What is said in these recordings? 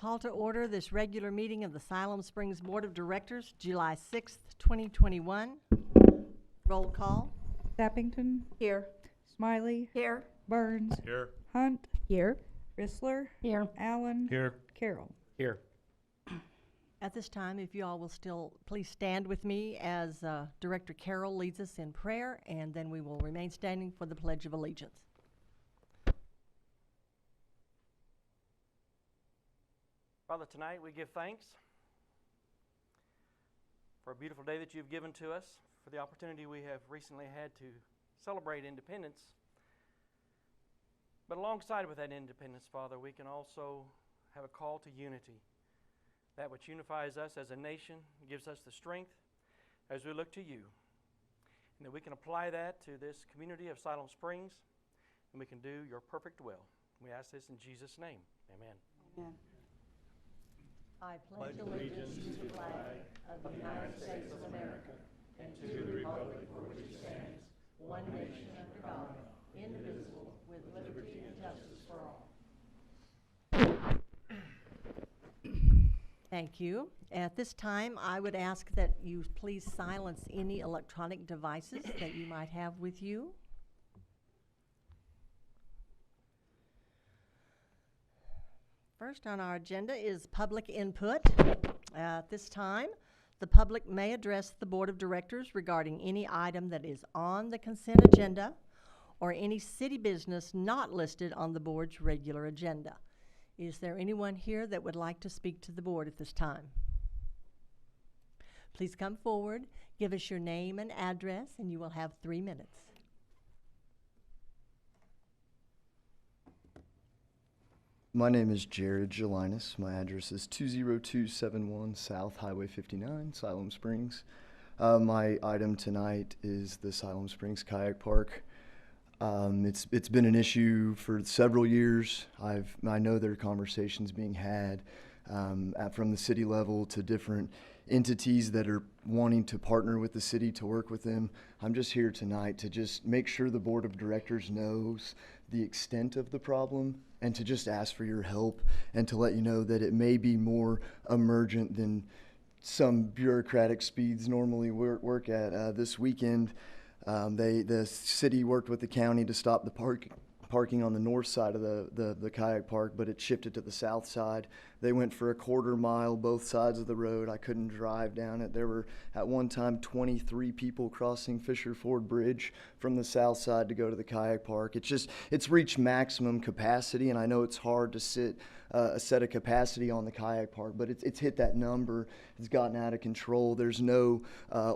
Call to order this regular meeting of the Siloam Springs Board of Directors, July 6th, 2021. Roll call. Sappington. Here. Smiley. Here. Burns. Here. Hunt. Here. Rissler. Here. Allen. Here. Carroll. Here. At this time, if you all will still please stand with me as Director Carroll leads us in prayer, and then we will remain standing for the Pledge of Allegiance. Father, tonight we give thanks for a beautiful day that you've given to us, for the opportunity we have recently had to celebrate independence. But alongside with that independence, Father, we can also have a call to unity. That which unifies us as a nation, gives us the strength as we look to you. And that we can apply that to this community of Siloam Springs, and we can do your perfect will. We ask this in Jesus' name. Amen. Amen. I pledge allegiance to the flag of the United States of America and to the republic for which it stands, one nation under God, indivisible, with liberty and justice for all. Thank you. At this time, I would ask that you please silence any electronic devices that you might have with you. First on our agenda is public input. At this time, the public may address the Board of Directors regarding any item that is on the consent agenda or any city business not listed on the board's regular agenda. Is there anyone here that would like to speak to the board at this time? Please come forward, give us your name and address, and you will have 3 minutes. My name is Jared Gelinas. My address is 20271 South Highway 59, Siloam Springs. My item tonight is the Siloam Springs Kayak Park. It's been an issue for several years. I know there are conversations being had from the city level to different entities that are wanting to partner with the city to work with them. I'm just here tonight to just make sure the Board of Directors knows the extent of the problem and to just ask for your help and to let you know that it may be more emergent than some bureaucratic speeds normally work at. This weekend, the city worked with the county to stop the parking on the north side of the kayak park, but it shifted to the south side. They went for a quarter mile both sides of the road. I couldn't drive down it. There were at one time 23 people crossing Fisher Ford Bridge from the south side to go to the kayak park. It's reached maximum capacity, and I know it's hard to set a capacity on the kayak park, but it's hit that number. It's gotten out of control. There's no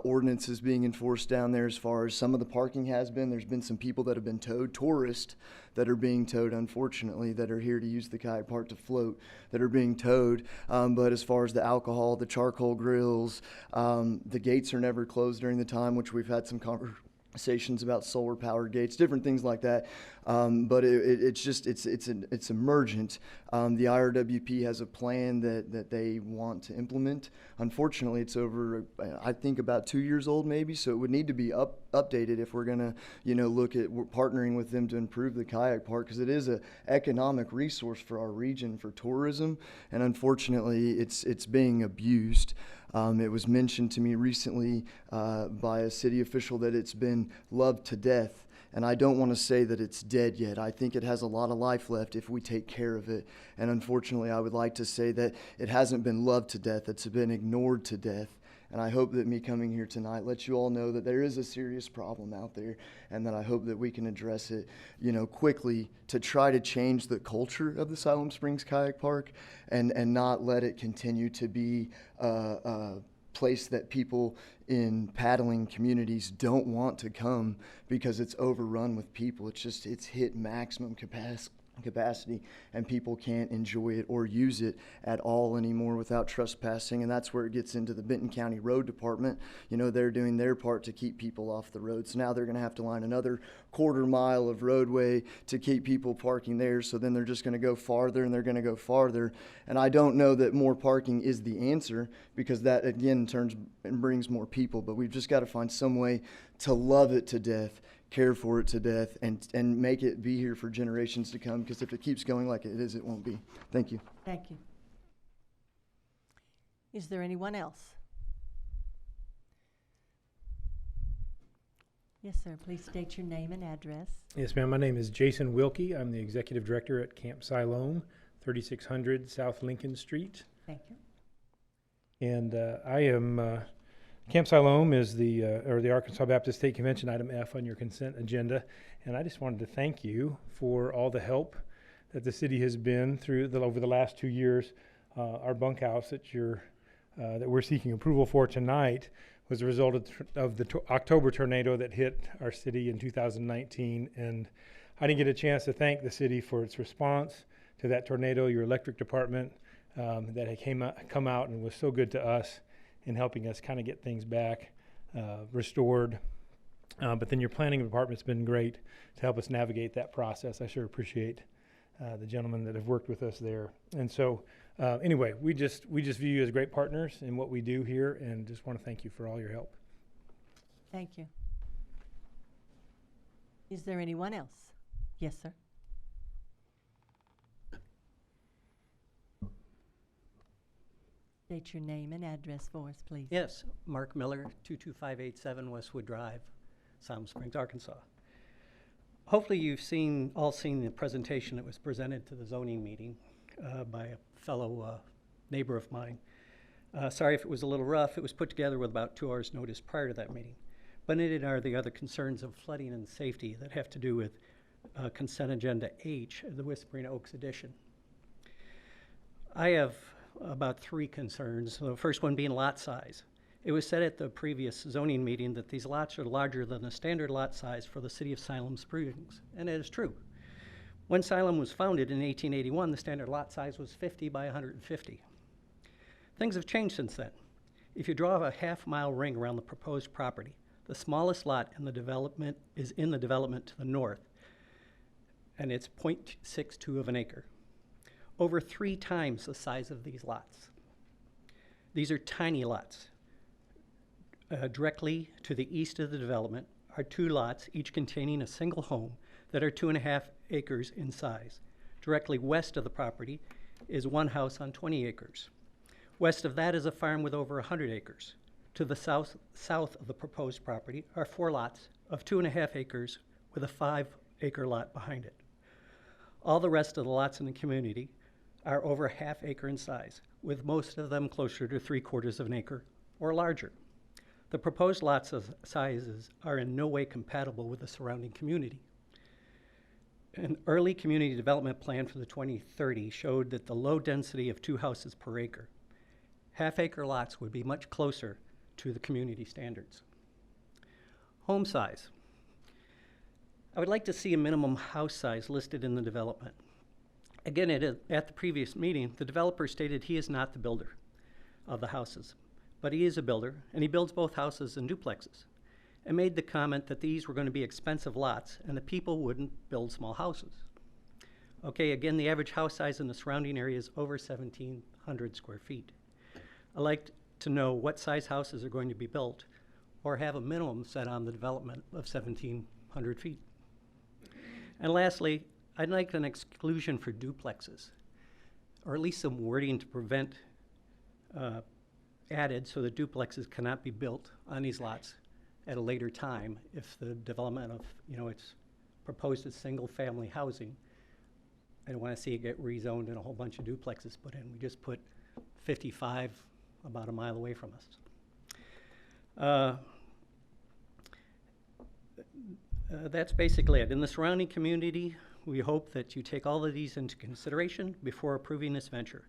ordinances being enforced down there as far as some of the parking has been. There's been some people that have been towed, tourists that are being towed, unfortunately, that are here to use the kayak park to float, that are being towed. But as far as the alcohol, the charcoal grills, the gates are never closed during the time, which we've had some conversations about solar powered gates, different things like that. But it's emergent. The IRWP has a plan that they want to implement. Unfortunately, it's over, I think, about 2 years old maybe, so it would need to be updated if we're gonna, look at partnering with them to improve the kayak park, because it is an economic resource for our region for tourism, and unfortunately, it's being abused. It was mentioned to me recently by a city official that it's been loved to death. And I don't want to say that it's dead yet. I think it has a lot of life left if we take care of it. And unfortunately, I would like to say that it hasn't been loved to death. It's been ignored to death. And I hope that me coming here tonight lets you all know that there is a serious problem out there, and that I hope that we can address it, quickly to try to change the culture of the Siloam Springs Kayak Park and not let it continue to be a place that people in paddling communities don't want to come because it's overrun with people. It's hit maximum capacity, and people can't enjoy it or use it at all anymore without trespassing. And that's where it gets into the Benton County Road Department. They're doing their part to keep people off the road. So now they're going to have to line another quarter mile of roadway to keep people parking there. So then they're just going to go farther, and they're going to go farther. And I don't know that more parking is the answer, because that again turns and brings more people. But we've just got to find some way to love it to death, care for it to death, and make it be here for generations to come, because if it keeps going like it is, it won't be. Thank you. Thank you. Is there anyone else? Yes, sir. Please state your name and address. Yes, ma'am. My name is Jason Wilkie. I'm the Executive Director at Camp Siloam, 3600 South Lincoln Street. Thank you. And I am, Camp Siloam is the Arkansas Baptist State Convention, item F on your consent agenda. And I just wanted to thank you for all the help that the city has been through over the last 2 years. Our bunkhouse that we're seeking approval for tonight was a result of the October tornado that hit our city in 2019. And I didn't get a chance to thank the city for its response to that tornado, your electric department that had come out and was so good to us in helping us kind of get things back restored. But then your planning department's been great to help us navigate that process. I sure appreciate the gentlemen that have worked with us there. And so anyway, we just view you as great partners in what we do here, and just want to thank you for all your help. Thank you. Is there anyone else? Yes, sir. State your name and address for us, please. Yes, Mark Miller, 22587 Westwood Drive, Siloam Springs, Arkansas. Hopefully you've all seen the presentation that was presented to the zoning meeting by a fellow neighbor of mine. Sorry if it was a little rough. It was put together with about 2 hours notice prior to that meeting. But it are the other concerns of flooding and safety that have to do with consent agenda H, the Whispering Oaks edition. I have about 3 concerns. The first one being lot size. It was said at the previous zoning meeting that these lots are larger than the standard lot size for the city of Siloam Springs, and it is true. When Siloam was founded in 1881, the standard lot size was 50 by 150. Things have changed since then. If you draw a half-mile ring around the proposed property, the smallest lot in the development is in the development to the north, and it's 0.62 of an acre. Over 3 times the size of these lots. These are tiny lots. Directly to the east of the development are 2 lots, each containing a single home, that are 2.5 acres in size. Directly west of the property is 1 house on 20 acres. West of that is a farm with over 100 acres. To the south of the proposed property are 4 lots of 2.5 acres with a 5-acre lot behind it. All the rest of the lots in the community are over a ½ acre in size, with most of them closer to 3/4 of an acre or larger. The proposed lot sizes are in no way compatible with the surrounding community. An early community development plan for the 2030 showed that the low density of 2 houses per acre. Half-acre lots would be much closer to the community standards. Home size. I would like to see a minimum house size listed in the development. Again, at the previous meeting, the developer stated he is not the builder of the houses, but he is a builder, and he builds both houses and duplexes, and made the comment that these were going to be expensive lots and that people wouldn't build small houses. Okay, again, the average house size in the surrounding area is over 1,700 square feet. I'd like to know what size houses are going to be built or have a minimum set on the development of 1,700 feet. And lastly, I'd like an exclusion for duplexes, or at least some wording to prevent added so that duplexes cannot be built on these lots at a later time if the development of, it's proposed as single-family housing. I don't want to see it get rezoned and a whole bunch of duplexes put in. We just put 55 about a mile away from us. That's basically it. In the surrounding community, we hope that you take all of these into consideration before approving this venture.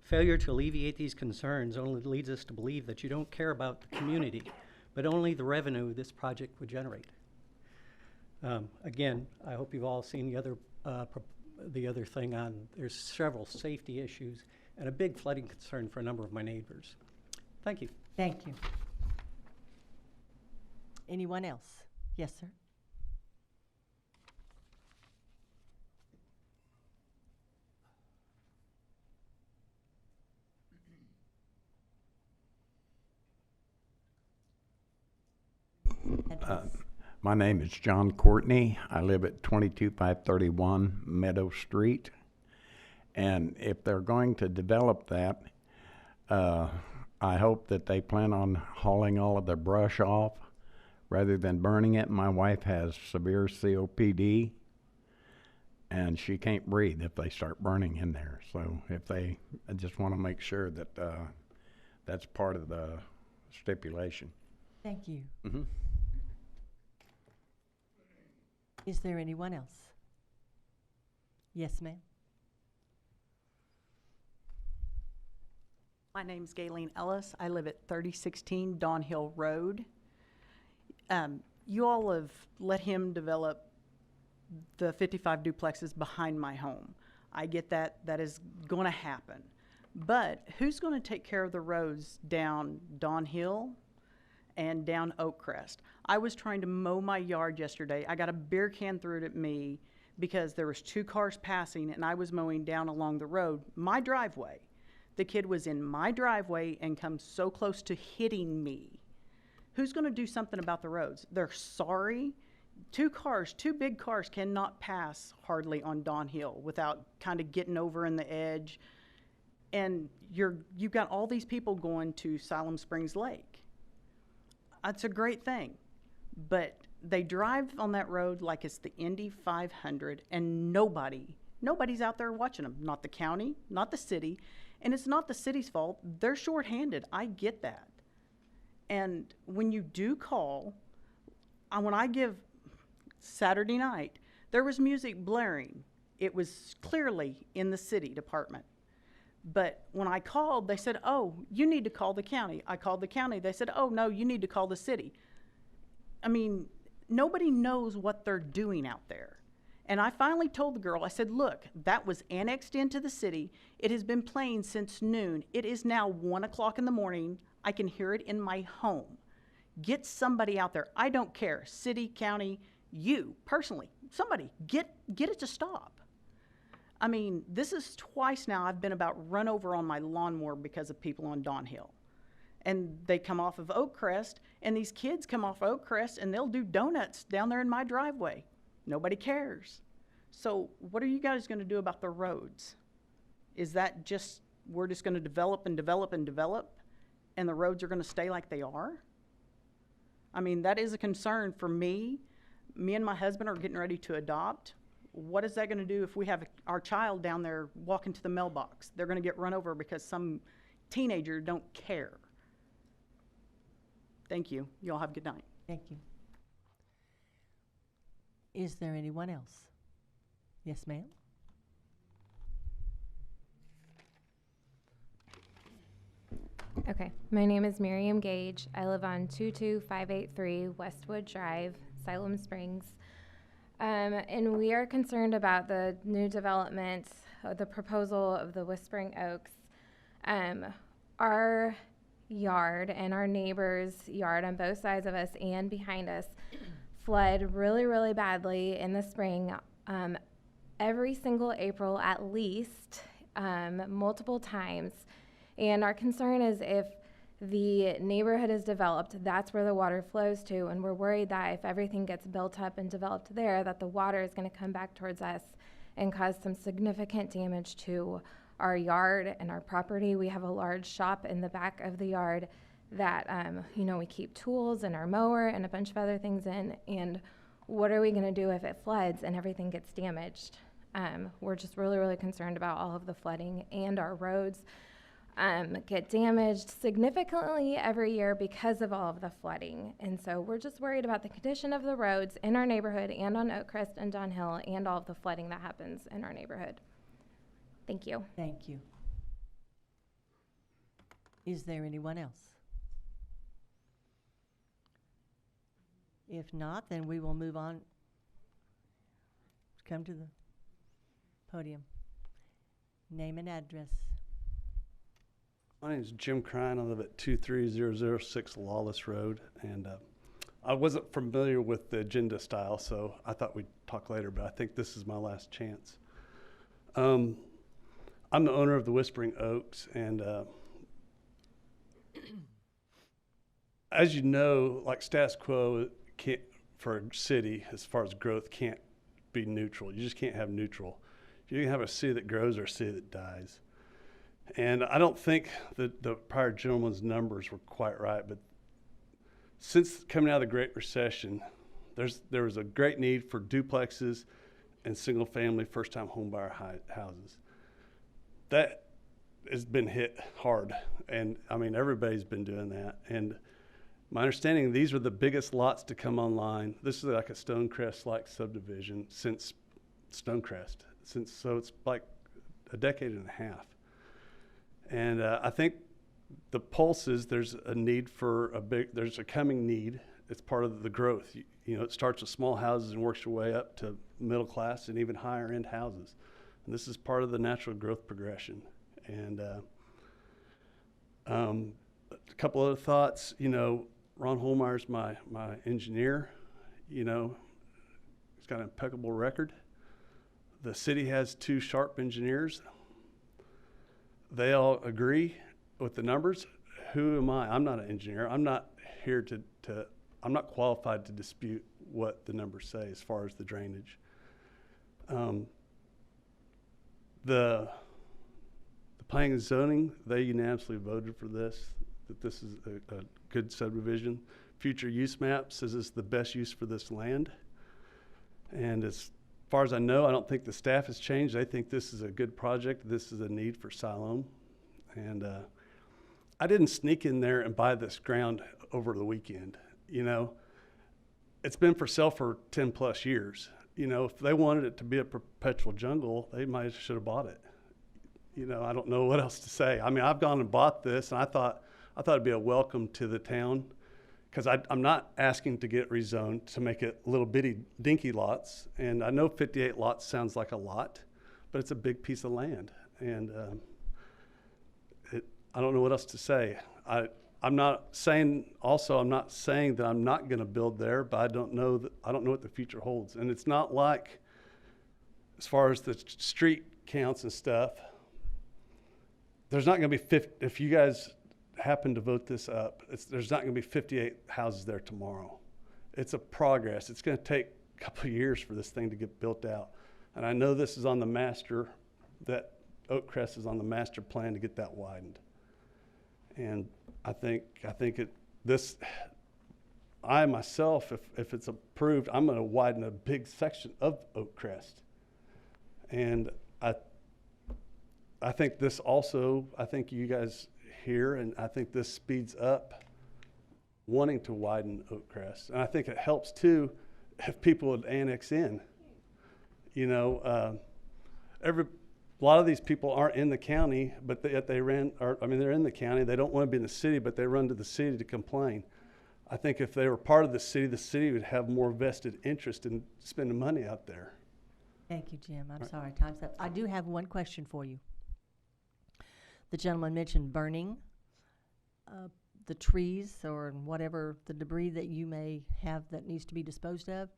Failure to alleviate these concerns only leads us to believe that you don't care about the community, but only the revenue this project would generate. Again, I hope you've all seen the other thing on, there's several safety issues and a big flooding concern for a number of my neighbors. Thank you. Thank you. Anyone else? Yes, sir. My name is John Courtney. I live at 22531 Meadow Street. And if they're going to develop that, I hope that they plan on hauling all of the brush off rather than burning it. My wife has severe COPD, and she can't breathe if they start burning in there. So I just want to make sure that that's part of the stipulation. Thank you. Mhm. Is there anyone else? Yes, ma'am. My name's Gayleen Ellis. I live at 3016 Dawn Hill Road. You all have let him develop the 55 duplexes behind my home. I get that. That is going to happen. But who's going to take care of the roads down Dawn Hill and down Oakcrest? I was trying to mow my yard yesterday. I got a beer can thrown at me because there was 2 cars passing and I was mowing down along the road, my driveway. The kid was in my driveway and come so close to hitting me. Who's going to do something about the roads? They're sorry. 2 big cars cannot pass hardly on Dawn Hill without kind of getting over in the edge. And you've got all these people going to Siloam Springs Lake. That's a great thing. But they drive on that road like it's the Indy 500 and nobody's out there watching them. Not the county, not the city. And it's not the city's fault. They're shorthanded. I get that. And when you do call, when I give Saturday night, there was music blaring. It was clearly in the city department. But when I called, they said, oh, you need to call the county. I called the county. They said, oh, no, you need to call the city. I mean, nobody knows what they're doing out there. And I finally told the girl, I said, look, that was annexed into the city. It has been playing since noon. It is now 1 o'clock in the morning. I can hear it in my home. Get somebody out there. I don't care. City, county, you, personally, somebody, get it to stop. I mean, this is twice now I've been about run over on my lawnmower because of people on Dawn Hill. And they come off of Oakcrest, and these kids come off Oakcrest, and they'll do donuts down there in my driveway. Nobody cares. So what are you guys going to do about the roads? Is that just, we're just going to develop and develop and develop, and the roads are going to stay like they are? I mean, that is a concern for me. Me and my husband are getting ready to adopt. What is that going to do if we have our child down there walking to the mailbox? They're going to get run over because some teenager don't care. Thank you. You all have a good night. Thank you. Is there anyone else? Yes, ma'am. Okay, my name is Miriam Gage. I live on 22583 Westwood Drive, Siloam Springs. And we are concerned about the new development, the proposal of the Whispering Oaks. Our yard and our neighbor's yard on both sides of us and behind us flood really, really badly in the spring. Every single April at least, multiple times. And our concern is if the neighborhood is developed, that's where the water flows to, and we're worried that if everything gets built up and developed there, that the water is going to come back towards us and cause some significant damage to our yard and our property. We have a large shop in the back of the yard that, we keep tools and our mower and a bunch of other things in, and what are we going to do if it floods and everything gets damaged? We're just really, really concerned about all of the flooding, and our roads get damaged significantly every year because of all of the flooding. And so we're just worried about the condition of the roads in our neighborhood and on Oakcrest and Dawn Hill and all of the flooding that happens in our neighborhood. Thank you. Thank you. Is there anyone else? If not, then we will move on. Come to the podium. Name and address. My name is Jim Crine. I live at 23006 Lawless Road, and I wasn't familiar with the agenda style, so I thought we'd talk later, but I think this is my last chance. I'm the owner of the Whispering Oaks, and as you know, like status quo can't, for a city, as far as growth, can't be neutral. You just can't have neutral. You can have a city that grows or a city that dies. And I don't think that the prior gentleman's numbers were quite right, but since coming out of the Great Recession, there was a great need for duplexes and single-family first-time homebuyer houses. That has been hit hard, and I mean everybody's been doing that. And my understanding, these are the biggest lots to come online. This is like a Stonecrest-like subdivision since Stonecrest, so it's like a decade and a half. And I think the pulse is there's a need for there's a coming need. It's part of the growth. You know, it starts with small houses and works your way up to middle class and even higher end houses. And this is part of the natural growth progression. And a couple other thoughts, you know, Ron Holmeyer's my engineer. You know, he's got an impeccable record. The city has 2 sharp engineers. They all agree with the numbers. Who am I? I'm not an engineer. I'm not here I'm not qualified to dispute what the numbers say as far as the drainage. The planning and zoning, they unanimously voted for this, that this is a good subdivision. Future use map says it's the best use for this land. And as far as I know, I don't think the staff has changed. I think this is a good project. This is a need for Siloam. And I didn't sneak in there and buy this ground over the weekend. You know, it's been for sale for 10 plus years. You know, if they wanted it to be a perpetual jungle, they should have bought it. You know, I don't know what else to say. I mean, I've gone and bought this, and I thought it'd be a welcome to the town, because I'm not asking to get rezoned to make it little bitty dinky lots. And I know 58 lots sounds like a lot, but it's a big piece of land. And I don't know what else to say. I'm not saying that I'm not going to build there, but I don't know what the future holds. And it's not like, as far as the street counts and stuff, there's not going to be 50, if you guys happen to vote this up, there's not going to be 58 houses there tomorrow. It's a progress. It's going to take a couple of years for this thing to get built out. And I know this is on the master, that Oakcrest is on the master plan to get that widened. And I myself, if it's approved, I'm going to widen a big section of Oakcrest. And I think this also, I think you guys here, and I think this speeds up wanting to widen Oakcrest. And I think it helps too if people would annex in. You know, a lot of these people aren't in the county, but yet they're in the county. They don't want to be in the city, but they run to the city to complain. I think if they were part of the city would have more vested interest in spending money out there. Thank you, Jim. I'm sorry, time's up. I do have one question for you. The gentleman mentioned burning the trees or whatever, the debris that you may have that needs to be disposed of.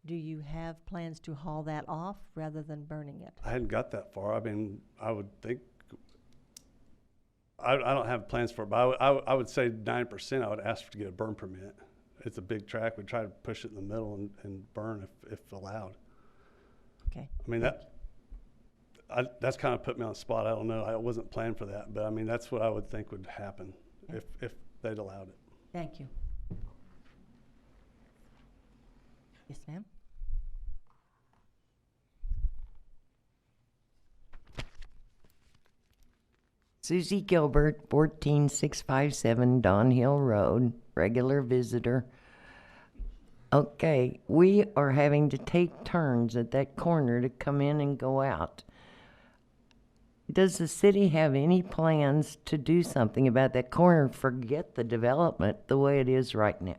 Do you have plans to haul that off rather than burning it? I hadn't got that far. I mean, I would think, I don't have plans for it, but I would say 9% I would ask to get a burn permit. It's a big track. We'd try to push it in the middle and burn if allowed. Okay. I mean, that's kind of put me on the spot. I don't know. I wasn't planned for that, but I mean, that's what I would think would happen if they'd allowed it. Thank you. Yes, ma'am. Susie Gilbert, 14657 Don Hill Road, regular visitor. Okay, we are having to take turns at that corner to come in and go out. Does the city have any plans to do something about that corner? Forget the development the way it is right now.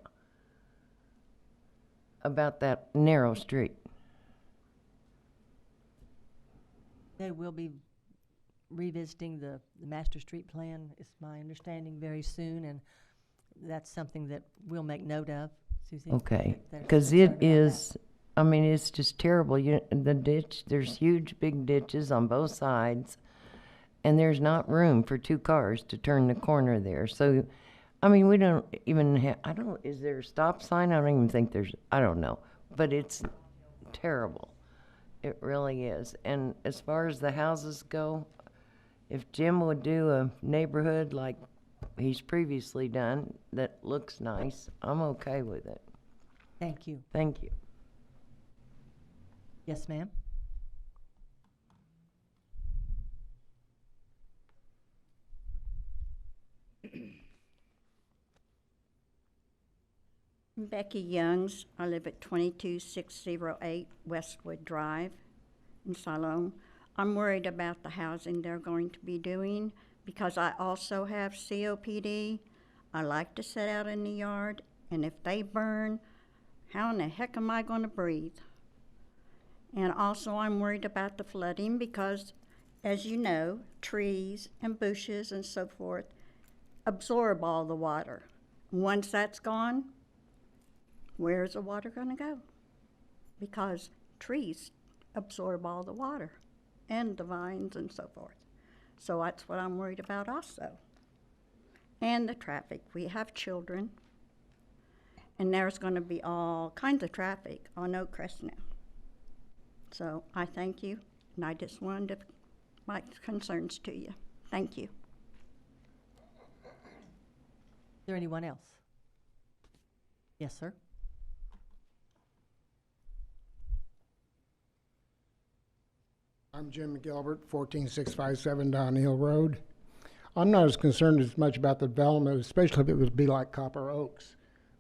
About that narrow street. They will be revisiting the master street plan, is my understanding, very soon, and that's something that we'll make note of, Susie. Okay, They're because concerned it about is, that. I mean, it's just terrible. The ditch, there's huge big ditches on both sides, and there's not room for 2 cars to turn the corner there. So, I mean, we don't even have, is there a stop sign? I don't even think I don't know. But it's terrible. It really is. And as far as the houses go, if Jim would do a neighborhood like he's previously done that looks nice, I'm okay with it. Thank you. Thank you. Yes, ma'am? Becky Youngs. I live at 22608 Westwood Drive in Siloam. I'm worried about the housing they're going to be doing because I also have COPD. I like to sit out in the yard, and if they burn, how in the heck am I going to breathe? And also I'm worried about the flooding because, as you know, trees and bushes and so forth absorb all the water. Once that's gone, where's the water going to go? Because trees absorb all the water and the vines and so forth. So that's what I'm worried about also. And the traffic. We have children, and there's going to be all kinds of traffic on Oak Crest now. So I thank you, and I just wanted to my concerns to you. Thank you. Is there anyone else? Yes, sir. I'm Jim Gilbert, 14657 Downhill Road. I'm not as concerned as much about the development, especially if it would be like Copper Oaks.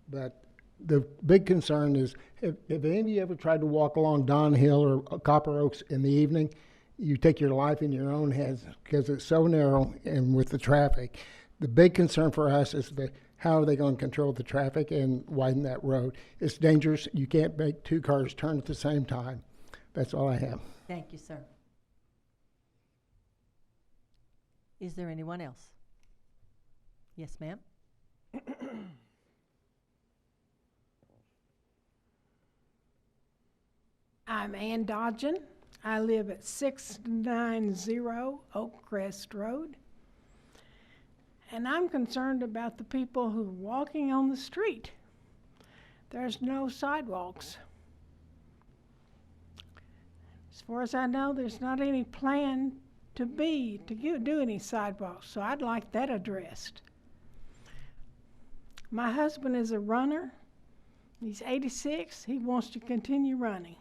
But the big concern is, if any of you ever tried to walk along Downhill or Copper Oaks in the evening, you take your life in your own hands because it's so narrow and with the traffic. The big concern for us is how are they going to control the traffic and widen that road? It's dangerous. You can't make two cars turn at the same time. That's all I have. Thank you, sir. Is there anyone else? Yes, ma'am? I'm Ann Dodgen. I live at 690 Oak Crest Road. And I'm concerned about the people who are walking on the street. There's no sidewalks. As far as I know, there's not any plan to do any sidewalks, so I'd like that addressed. My husband is a runner. He's 86. He wants to continue running.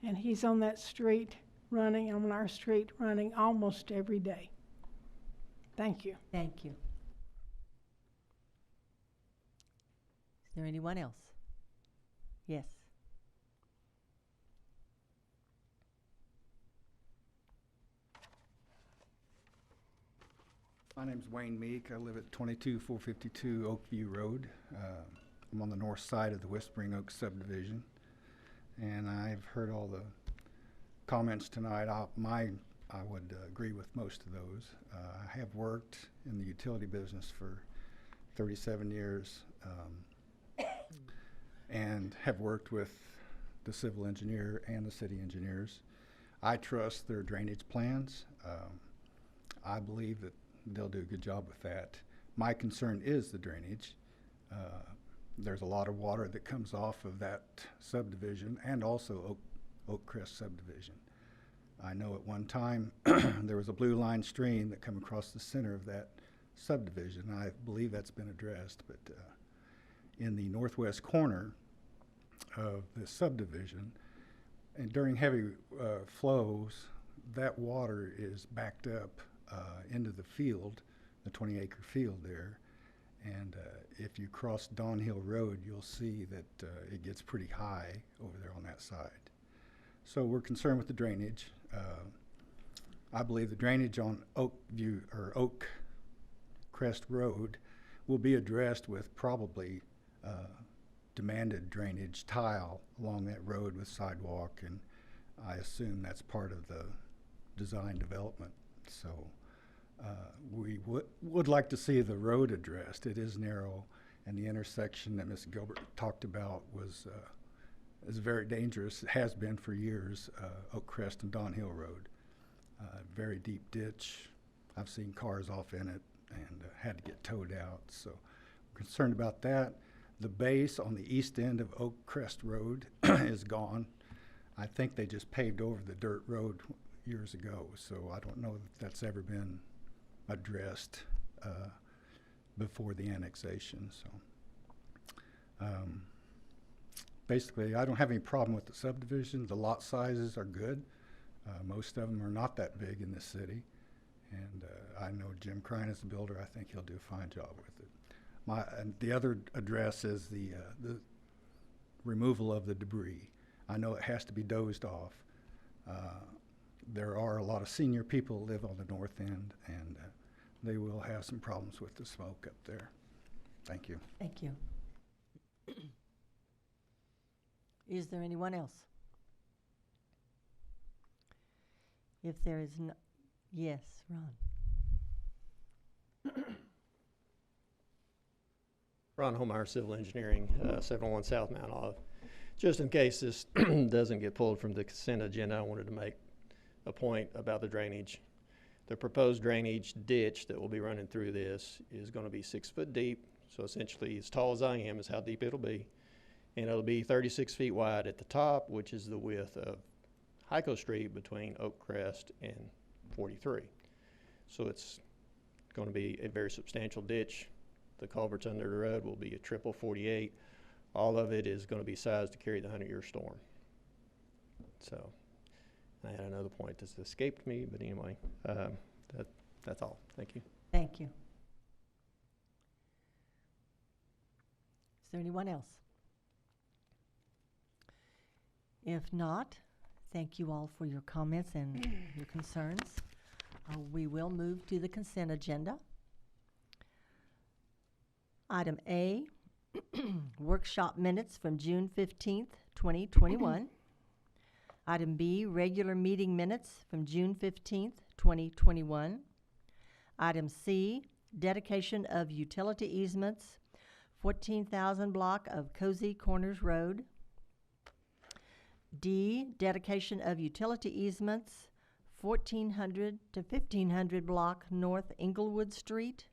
And he's on that street running, on our street running almost every day. Thank you. Thank you. Is there anyone else? Yes. My name's Wayne Meek. I live at 22452 Oakview Road. I'm on the north side of the Whispering Oaks subdivision, and I've heard all the comments tonight. I would agree with most of those. I have worked in the utility business for 37 years and have worked with the civil engineer and the city engineers. I trust their drainage plans. I believe that they'll do a good job with that. My concern is the drainage. There's a lot of water that comes off of that subdivision and also Oak Crest subdivision. I know at one time there was a blue line stream that come across the center of that subdivision. I believe that's been addressed, but in the northwest corner of the subdivision, and during heavy flows, that water is backed up into the field, the 20-acre field there. And if you cross Dawnhill Road, you'll see that it gets pretty high over there on that side. So we're concerned with the drainage. I believe the drainage on Oak Crest Road will be addressed with probably demanded drainage tile along that road with sidewalk, and I assume that's part of the design development. So we would like to see the road addressed. It is narrow, and the intersection that Ms. Gilbert talked about is very dangerous. It has been for years, Oak Crest and Dawnhill Road. Very deep ditch. I've seen cars off in it and had to get towed out. So I'm concerned about that. The base on the east end of Oak Crest Road is gone. I think they just paved over the dirt road years ago, so I don't know that that's ever been addressed before the annexation. So basically, I don't have any problem with the subdivision. The lot sizes are good. Most of them are not that big in this city. And I know Jim Crine is the builder. I think he'll do a fine job with it. And the other address is the removal of the debris. I know it has to be dozed off. There are a lot of senior people who live on the north end, and they will have some problems with the smoke up there. Thank you. Thank you. Is there anyone else? If there is no, yes, Ron. Ron Holmeyer, Civil Engineering, 701 South Mount Olive. Just in case this doesn't get pulled from the consent agenda, I wanted to make a point about the drainage. The proposed drainage ditch that will be running through this is going to be 6 foot deep. So essentially, as tall as I am is how deep it'll be. And it'll be 36 feet wide at the top, which is the width of Hyco Street between Oak Crest and 43. So it's going to be a very substantial ditch. The culverts under the road will be a triple 48. All of it is going to be sized to carry the 100-year storm. So I had another point that's escaped me, but anyway, that's all. Thank you. Thank you. Is there anyone else? If not, thank you all for your comments and your concerns. We will move to the consent agenda. Item A, workshop minutes from June 15th, 2021. Item B, regular meeting minutes from June 15th, 2021. Item C, dedication of utility easements, 14,000 block of Cozy Corners Road. D, dedication of utility easements, 1400 to 1500 block North Inglewood Street.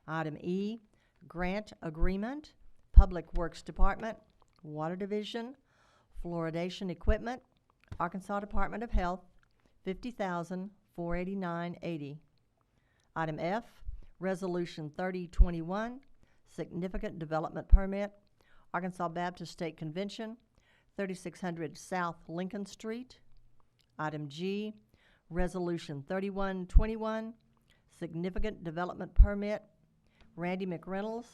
Item E, grant agreement, Public Works Department, Water Division, fluoridation equipment, Arkansas Department of Health, $50,489.80. Item F, Resolution 3021, significant development permit, Arkansas Baptist State Convention, 3600 South Lincoln Street. Item G, Resolution 3121, significant development permit, Randy McReynolds,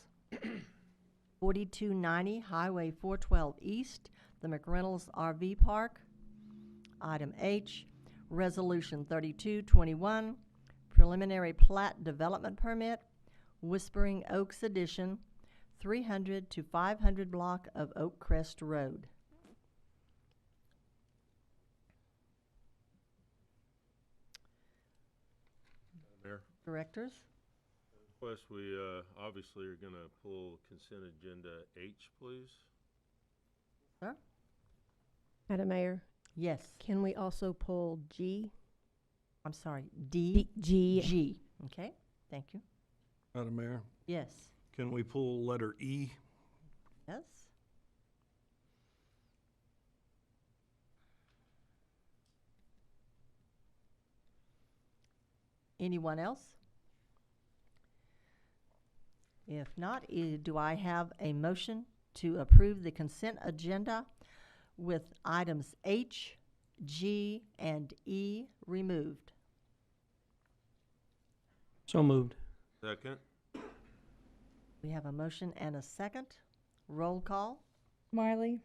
4290 Highway 412 East, the McReynolds RV Park. Item H, Resolution 3221, preliminary plat development permit, Whispering Oaks Edition, 300 to 500 block of Oak Crest Road. Mayor? Directors? Request we obviously are going to pull consent agenda H, please. Sir? Madam Mayor, Yes. can we also pull G? I'm sorry, D. G. G. Okay, thank you. Madam Mayor, Yes. can we pull letter E? Yes. Anyone else? If not, do I have a motion to approve the consent agenda with items H, G, and E removed? So moved. Second? We have a motion and a second. Roll call. Smiley,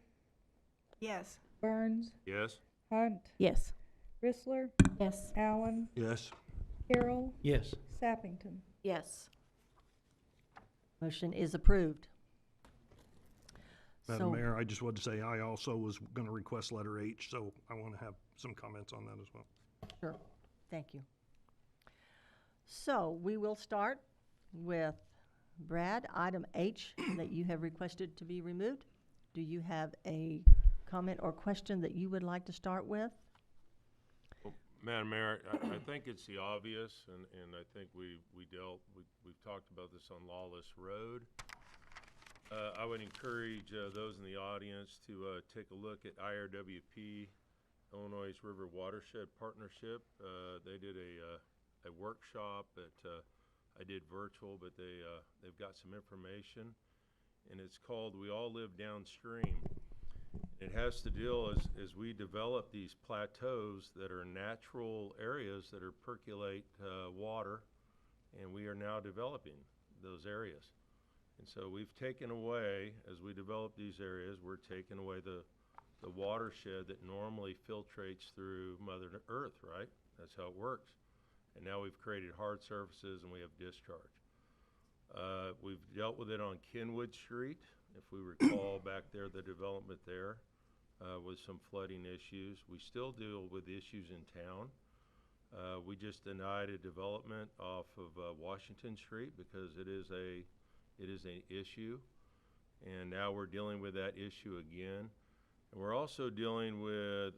Yes. Burns, Yes. Hunt, Yes. Rissler, Yes. Allen, Yes. Carroll, Yes. Sappington. Yes. Motion is approved. Madam So- Mayor, I just wanted to say I also was going to request letter H, so I want to have some comments on that as well. Sure, thank you. So we will start with Brad, item H that you have requested to be removed. Do you have a comment or question that you would like to start with? Well, Madam Mayor, I think it's the obvious, and I think we've talked about this on Lawless Road. I would encourage those in the audience to take a look at IRWP Illinois River Watershed Partnership. They did a workshop that I did virtual, but they've got some information, and it's called "We All Live Downstream." It has to deal as we develop these plateaus that are natural areas that are percolate water, and we are now developing those areas. And so we've taken away, as we develop these areas, we're taking away the watershed that normally filtrates through Mother Earth, right? That's how it works. And now we've created hard surfaces and we have discharge. We've dealt with it on Kenwood Street. If we recall back there, the development there with some flooding issues. We still deal with issues in town. We just denied a development off of Washington Street because it is an issue. And now we're dealing with that issue again. And we're also dealing with,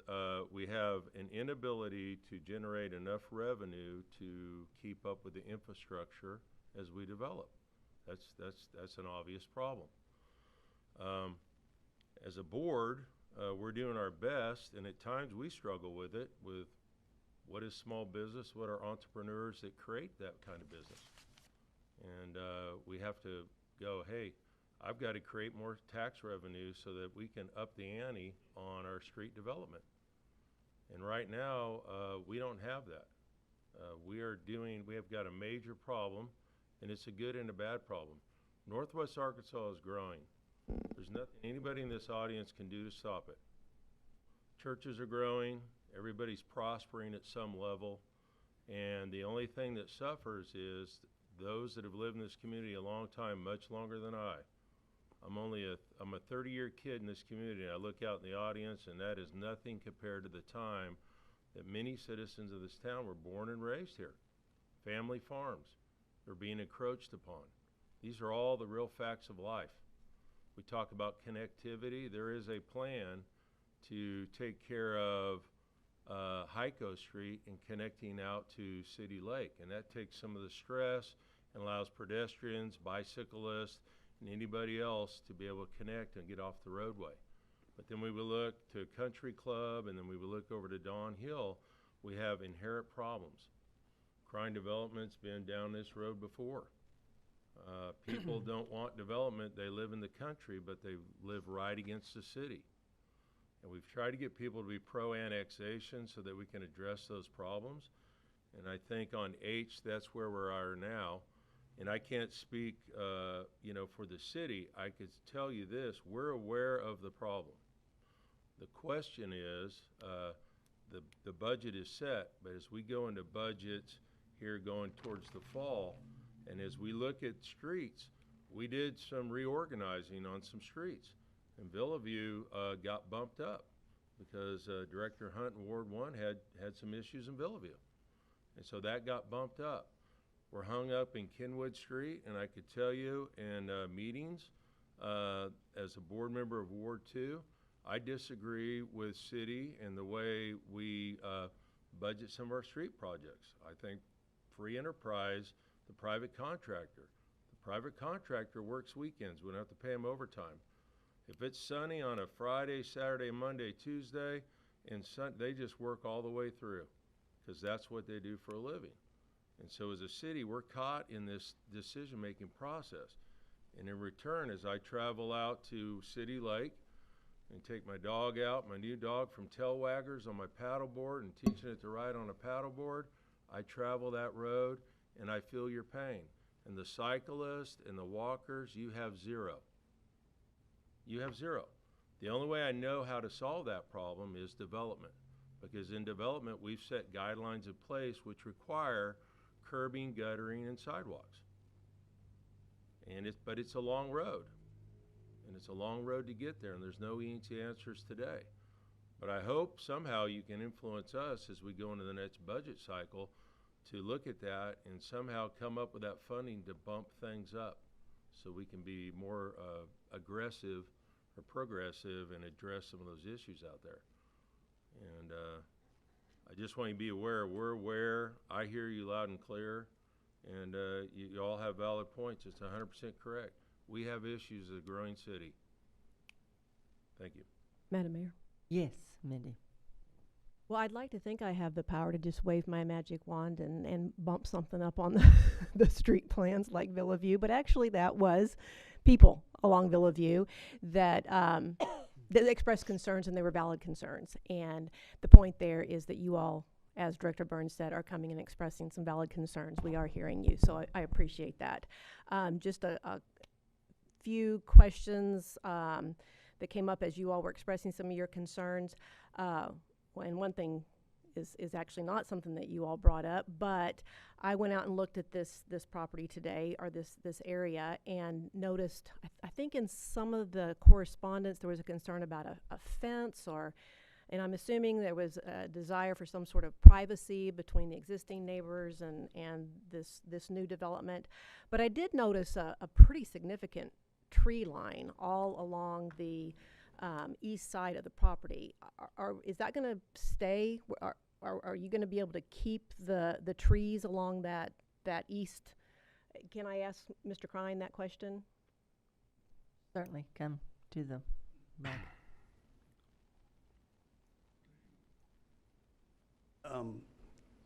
we have an inability to generate enough revenue to keep up with the infrastructure as we develop. That's an obvious problem. As a board, we're doing our best, and at times we struggle with it, with what is small business, what are entrepreneurs that create that kind of business. And we have to go, hey, I've got to create more tax revenue so that we can up the ante on our street development. And right now, we don't have that. We have got a major problem, and it's a good and a bad problem. Northwest Arkansas is growing. There's nothing anybody in this audience can do to stop it. Churches are growing, everybody's prospering at some level, and the only thing that suffers is those that have lived in this community a long time, much longer than I. I'm a 30-year kid in this community, and I look out in the audience, and that is nothing compared to the time that many citizens of this town were born and raised here. Family farms, they're being encroached upon. These are all the real facts of life. We talk about connectivity. There is a plan to take care of Hyco Street and connecting out to City Lake, and that takes some of the stress and allows pedestrians, bicyclists, and anybody else to be able to connect and get off the roadway. But then we would look to Country Club, and then we would look over to Don Hill. We have inherent problems. Crime development's been down this road before. People don't want development. They live in the country, but they live right against the city. And we've tried to get people to be pro-annexation so that we can address those problems. And I think on H, that's where we are now. And I can't speak, for the city. I could tell you this, we're aware of the problem. The question is, the budget is set, but as we go into budgets here going towards the fall, and as we look at streets, we did some reorganizing on some streets. And Villaview got bumped up because Director Hunt in Ward 1 had some issues in Villaview. And so that got bumped up. We're hung up in Kenwood Street, and I could tell you in meetings, as a board member of Ward 2, I disagree with city and the way we budget some of our street projects. I think free enterprise, the private contractor. The private contractor works weekends. We don't have to pay him overtime. If it's sunny on a Friday, Saturday, Monday, Tuesday, and they just work all the way through because that's what they do for a living. And so as a city, we're caught in this decision-making process. And in return, as I travel out to City Lake and take my dog out, my new dog from Tailwaggers on my paddleboard and teaching it to ride on a paddleboard, I travel that road and I feel your pain. And the cyclists and the walkers, you have zero. You have zero. The only way I know how to solve that problem is development. Because in development, we've set guidelines in place which require curbing, guttering, and sidewalks. But it's a long road. And it's a long road to get there, and there's no easy answers today. But I hope somehow you can influence us as we go into the next budget cycle to look at that and somehow come up with that funding to bump things up so we can be more aggressive or progressive and address some of those issues out there. And I just want you to be aware, we're aware, I hear you loud and clear, and you all have valid points. It's 100% correct. We have issues as a growing city. Thank you. Madam Mayor? Yes, Mindy. Well, I'd like to think I have the power to just wave my magic wand and bump something up on the street plans like Villa View, but actually that was people along Villa View that that expressed concerns, and they were valid concerns. And the point there is that you all, as Director Burns said, are coming and expressing some valid concerns. We are hearing you, so I appreciate that. Just a few questions that came up as you all were expressing some of your concerns. And one thing is actually not something that you all brought up, but I went out and looked at this property today, or this area, and noticed, I think in some of the correspondence there was a concern about a fence, and I'm assuming there was a desire for some sort of privacy between the existing neighbors and this new development. But I did notice a pretty significant tree line all along the east side of the property. Is that going to stay? Are you going to be able to keep the trees along that east? Can I ask Mr. Krein that question? Certainly, come to the mic.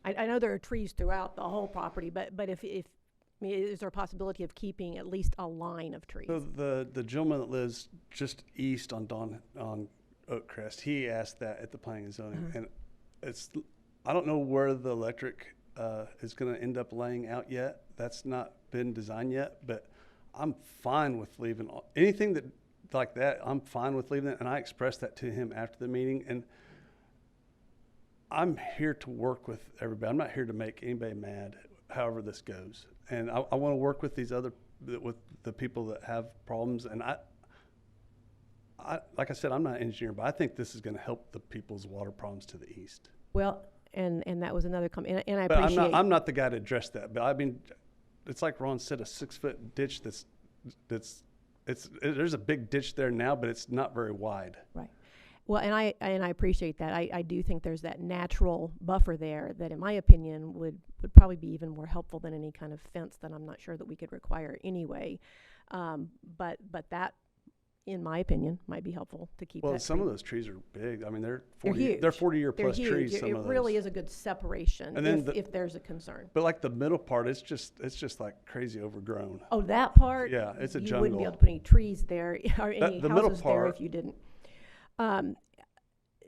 I know there are trees throughout the whole property, but if I mean, is there a possibility of keeping at least a line of trees? So the gentleman that lives just east on Oakcrest, he asked that at the planning and zoning, and I don't know where the electric is going to end up laying out yet. That's not been designed yet, but I'm fine with leaving anything that like that. I'm fine with leaving it, and I expressed that to him after the meeting. And I'm here to work with everybody. I'm not here to make anybody mad. However this goes, and I want to work with with the people that have problems. And I like I said, I'm not an engineer, but I think this is going to help the people's water problems to the east. Well, and that was another comment, and I But appreciate. I'm not the guy to address that. But I mean, it's like Ron said, a 6-foot ditch there's a big ditch there now, but it's not very wide. Right. Well, and I appreciate that. I do think there's that natural buffer there that, in my opinion, would probably be even more helpful than any kind of fence that I'm not sure that we could require anyway. But that, in my opinion, might be helpful to keep. Well, that some tree. of those trees are big. I mean, they're huge. 40-year They're plus huge. trees. It Some of really those. is a good separation And then if there's a concern. But like the middle part, it's just like crazy overgrown. Oh, that part. Yeah, it's a you jungle. wouldn't be able to put any trees there or any the middle houses there part- if you didn't.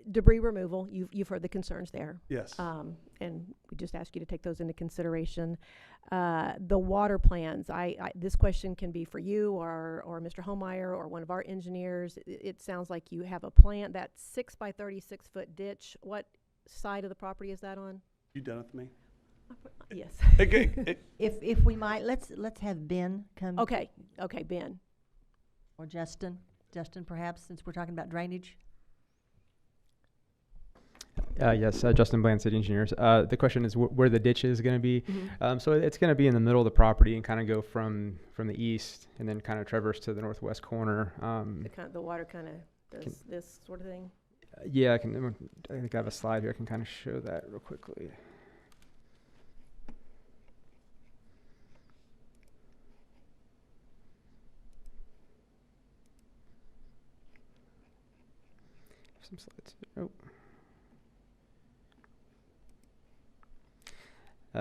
Debris removal, you've heard the concerns there. Yes. And we just ask you to take those into consideration. The water plans, this question can be for you or Mr. Homeyer or one of our engineers. It sounds like you have a plan, that 6 by 36 foot ditch. What side of the property is that on? You done with me? Yes. If we might, let's have Ben come. Okay, Ben. Or Justin, perhaps, since we're talking about drainage. Yes, Justin Bland, City Engineers. The question is where the ditch is going to be. Mm-hmm. So it's going to be in the middle of the property and kind of go from the east and then kind of traverse to the northwest corner. The water kind of does this sort of thing? Yeah, I think I have a slide here. I can kind of show that real quickly. Some slides. Oh.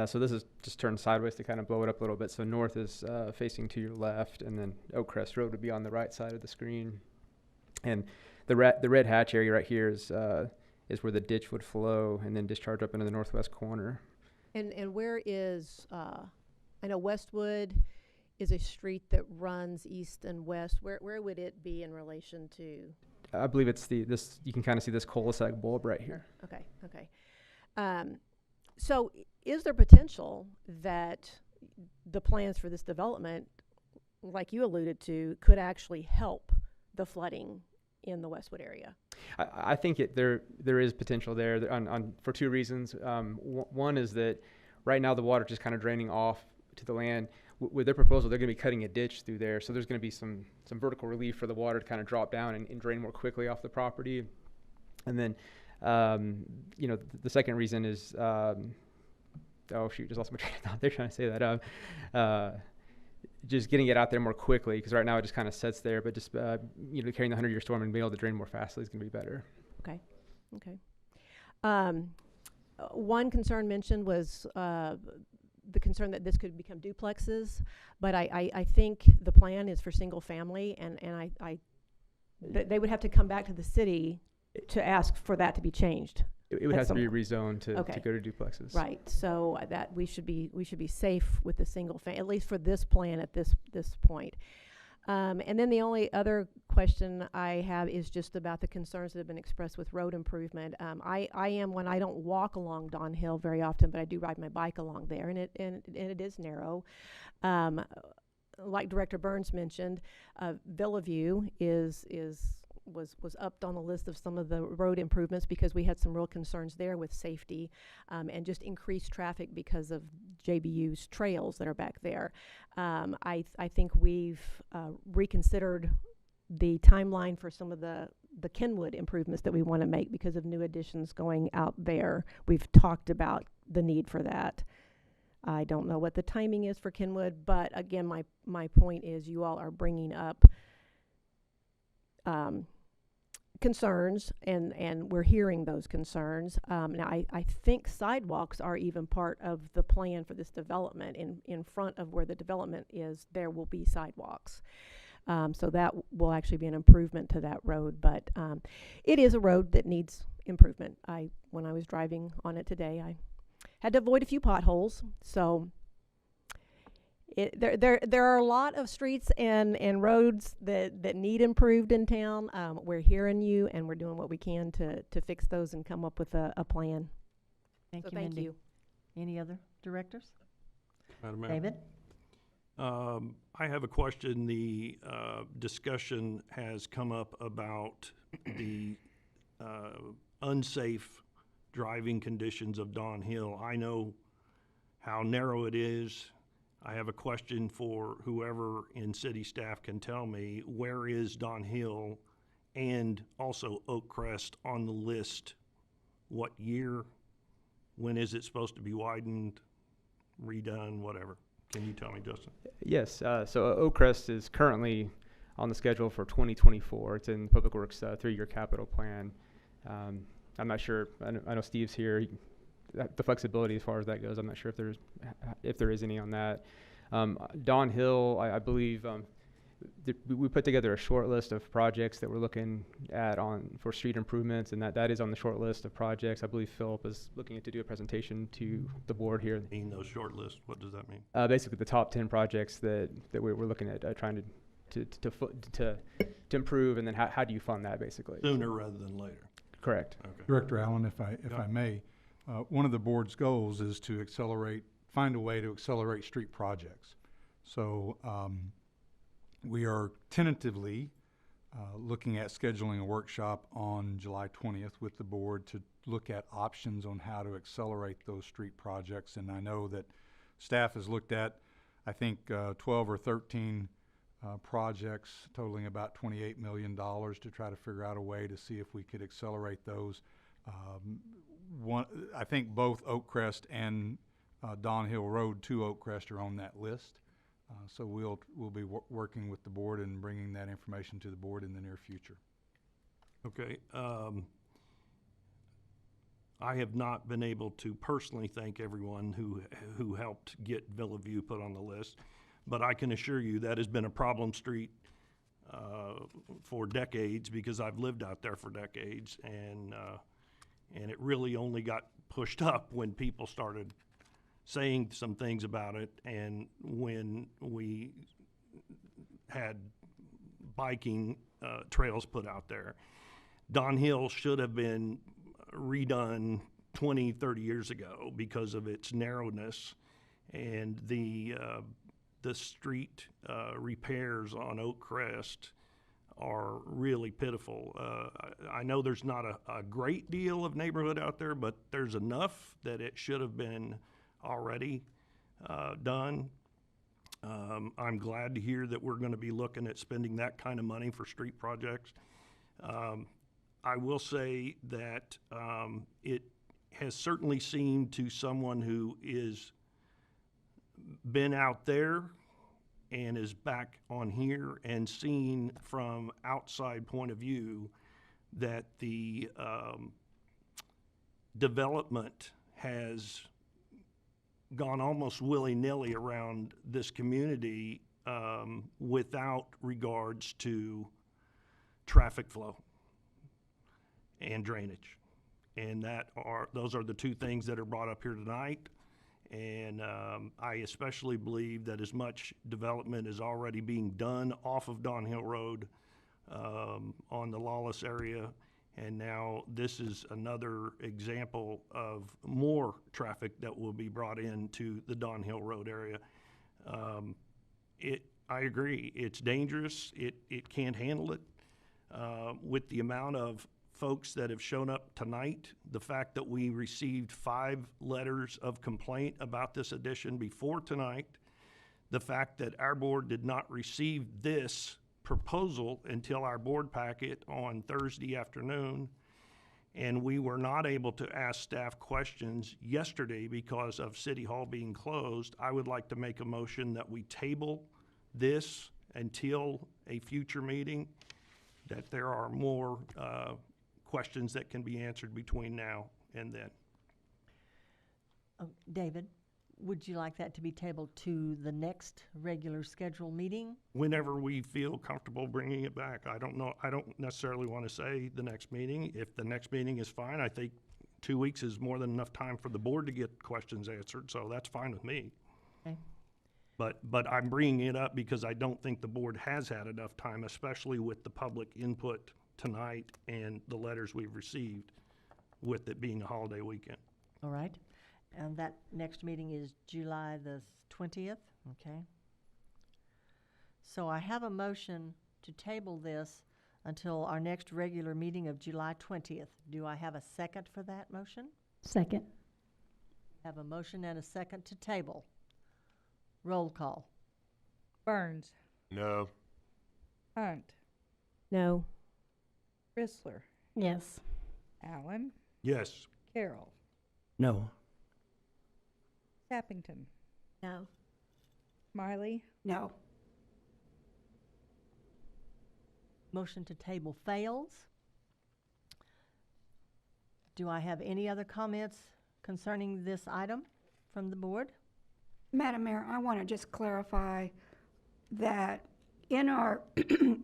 So this is just turned sideways to kind of blow it up a little bit. So north is facing to your left, and then Oakcrest Road would be on the right side of the screen. And the red hatch area right here is where the ditch would flow and then discharge up into the northwest corner. And where is, I know Westwood is a street that runs east and west. Where would it be in relation to? I believe it's this. You can kind of see this cul-de-sac bulb right here. Okay. So is there potential that the plans for this development, like you alluded to, could actually help the flooding in the Westwood area? I think there is potential there for two reasons. One is that right now the water just kind of draining off to the land. With their proposal, they're going to be cutting a ditch through there, so there's going to be some vertical relief for the water to kind of drop down and drain more quickly off the property. And then, the second reason is, just lost my train of thought. They're trying to say that. Just getting it out there more quickly, because right now it just kind of sits there. But just carrying the 100-year storm and being able to drain more fastly is going to be better. Okay. One concern mentioned was the concern that this could become duplexes, but I think the plan is for single family, and they would have to come back to the city to ask for that to be changed. It would have to be rezoned to go to duplexes. Right, so that we should be safe with the single at least for this plan at this point. And then the only other question I have is just about the concerns that have been expressed with road improvement. I am one, I don't walk along Don Hill very often, but I do ride my bike along there, and it is narrow. Like Director Burns mentioned, Villaview was upped on the list of some of the road improvements because we had some real concerns there with safety and just increased traffic because of JBU's trails that are back there. I think we've reconsidered the timeline for some of the Kenwood improvements that we want to make because of new additions going out there. We've talked about the need for that. I don't know what the timing is for Kenwood, but again, my point is you all are bringing up concerns, and we're hearing those concerns. Now, I think sidewalks are even part of the plan for this development. In front of where the development is, there will be sidewalks. So that will actually be an improvement to that road, but it is a road that needs improvement. When I was driving on it today, I had to avoid a few potholes. So there are a lot of streets and roads that need improved in town. We're hearing you, and we're doing what we can to fix those and come up with a plan. Thank you, Thank Mindy. you. Any other directors? Madam Mayor. David? I have a question. The discussion has come up about the unsafe driving conditions of Don Hill. I know how narrow it is. I have a question for whoever in city staff can tell me, where is Don Hill and also Oak Crest on the list? What year? When is it supposed to be widened, redone, whatever? Can you tell me, Justin? Yes, so Oak Crest is currently on the schedule for 2024. It's in Public Works 3-year capital plan. I'm not sure, I know Steve's here. The flexibility as far as that goes, I'm not sure if there is any on that. Don Hill, I believe we put together a short list of projects that we're looking at for street improvements, and that is on the short list of projects. I believe Philip is looking to do a presentation to the board here. Those short lists, what does that mean? Basically, the top 10 projects that we're looking at trying to improve, and then how do you fund that basically? Sooner rather than later. Correct. Okay. Director Allen, if I may, one of the board's goals is to find a way to accelerate street projects. So we are tentatively looking at scheduling a workshop on July 20th with the board to look at options on how to accelerate those street projects. And I know that staff has looked at, I think, 12 or 13 projects totaling about $28 million to try to figure out a way to see if we could accelerate those. I think both Oak Crest and Don Hill Road to Oak Crest are on that list. So we'll be working with the board and bringing that information to the board in the near future. Okay. I have not been able to personally thank everyone who helped get Villaview put on the list, but I can assure you that has been a problem street for decades because I've lived out there for decades, and it really only got pushed up when people started saying some things about it, and when we had biking trails put out there. Don Hill should have been redone 20, 30 years ago because of its narrowness, and the street repairs on Oak Crest are really pitiful. I know there's not a great deal of neighborhood out there, but there's enough that it should have been already done. I'm glad to hear that we're going to be looking at spending that kind of money for street projects. I will say that it has certainly seemed to someone who is been out there and is back on here and seen from outside point of view that the development has gone almost willy-nilly around this community without regards to traffic flow and drainage. And those are the two things that are brought up here tonight. And I especially believe that as much development is already being done off of Don Hill Road on the Lawless area, and now this is another example of more traffic that will be brought into the Don Hill Road area. I agree, it's dangerous, it can't handle it. With the amount of folks that have shown up tonight, the fact that we received 5 letters of complaint about this addition before tonight, the fact that our board did not receive this proposal until our board packet on Thursday afternoon, and we were not able to ask staff questions yesterday because of City Hall being closed, I would like to make a motion that we table this until a future meeting, that there are more questions that can be answered between now and then. David, would you like that to be tabled to the next regular scheduled meeting? Whenever we feel comfortable bringing it back. I don't know, I don't necessarily want to say the next meeting. If the next meeting is fine, I think 2 weeks is more than enough time for the board to get questions answered, so that's fine with me. Okay. But I'm bringing it up because I don't think the board has had enough time, especially with the public input tonight and the letters we've received with it being a holiday weekend. All right. And that next meeting is July the 20th, okay? So I have a motion to table this until our next regular meeting of July 20th. Do I have a second for that motion? Second. Have a motion and a second to table. Roll call. Burns. No. Hunt. No. Chrysler. Yes. Allen. Yes. Carroll. No. Sappington. No. Smiley. No. Motion to table fails. Do I have any other comments concerning this item from the board? Madam Mayor, I want to just clarify that in our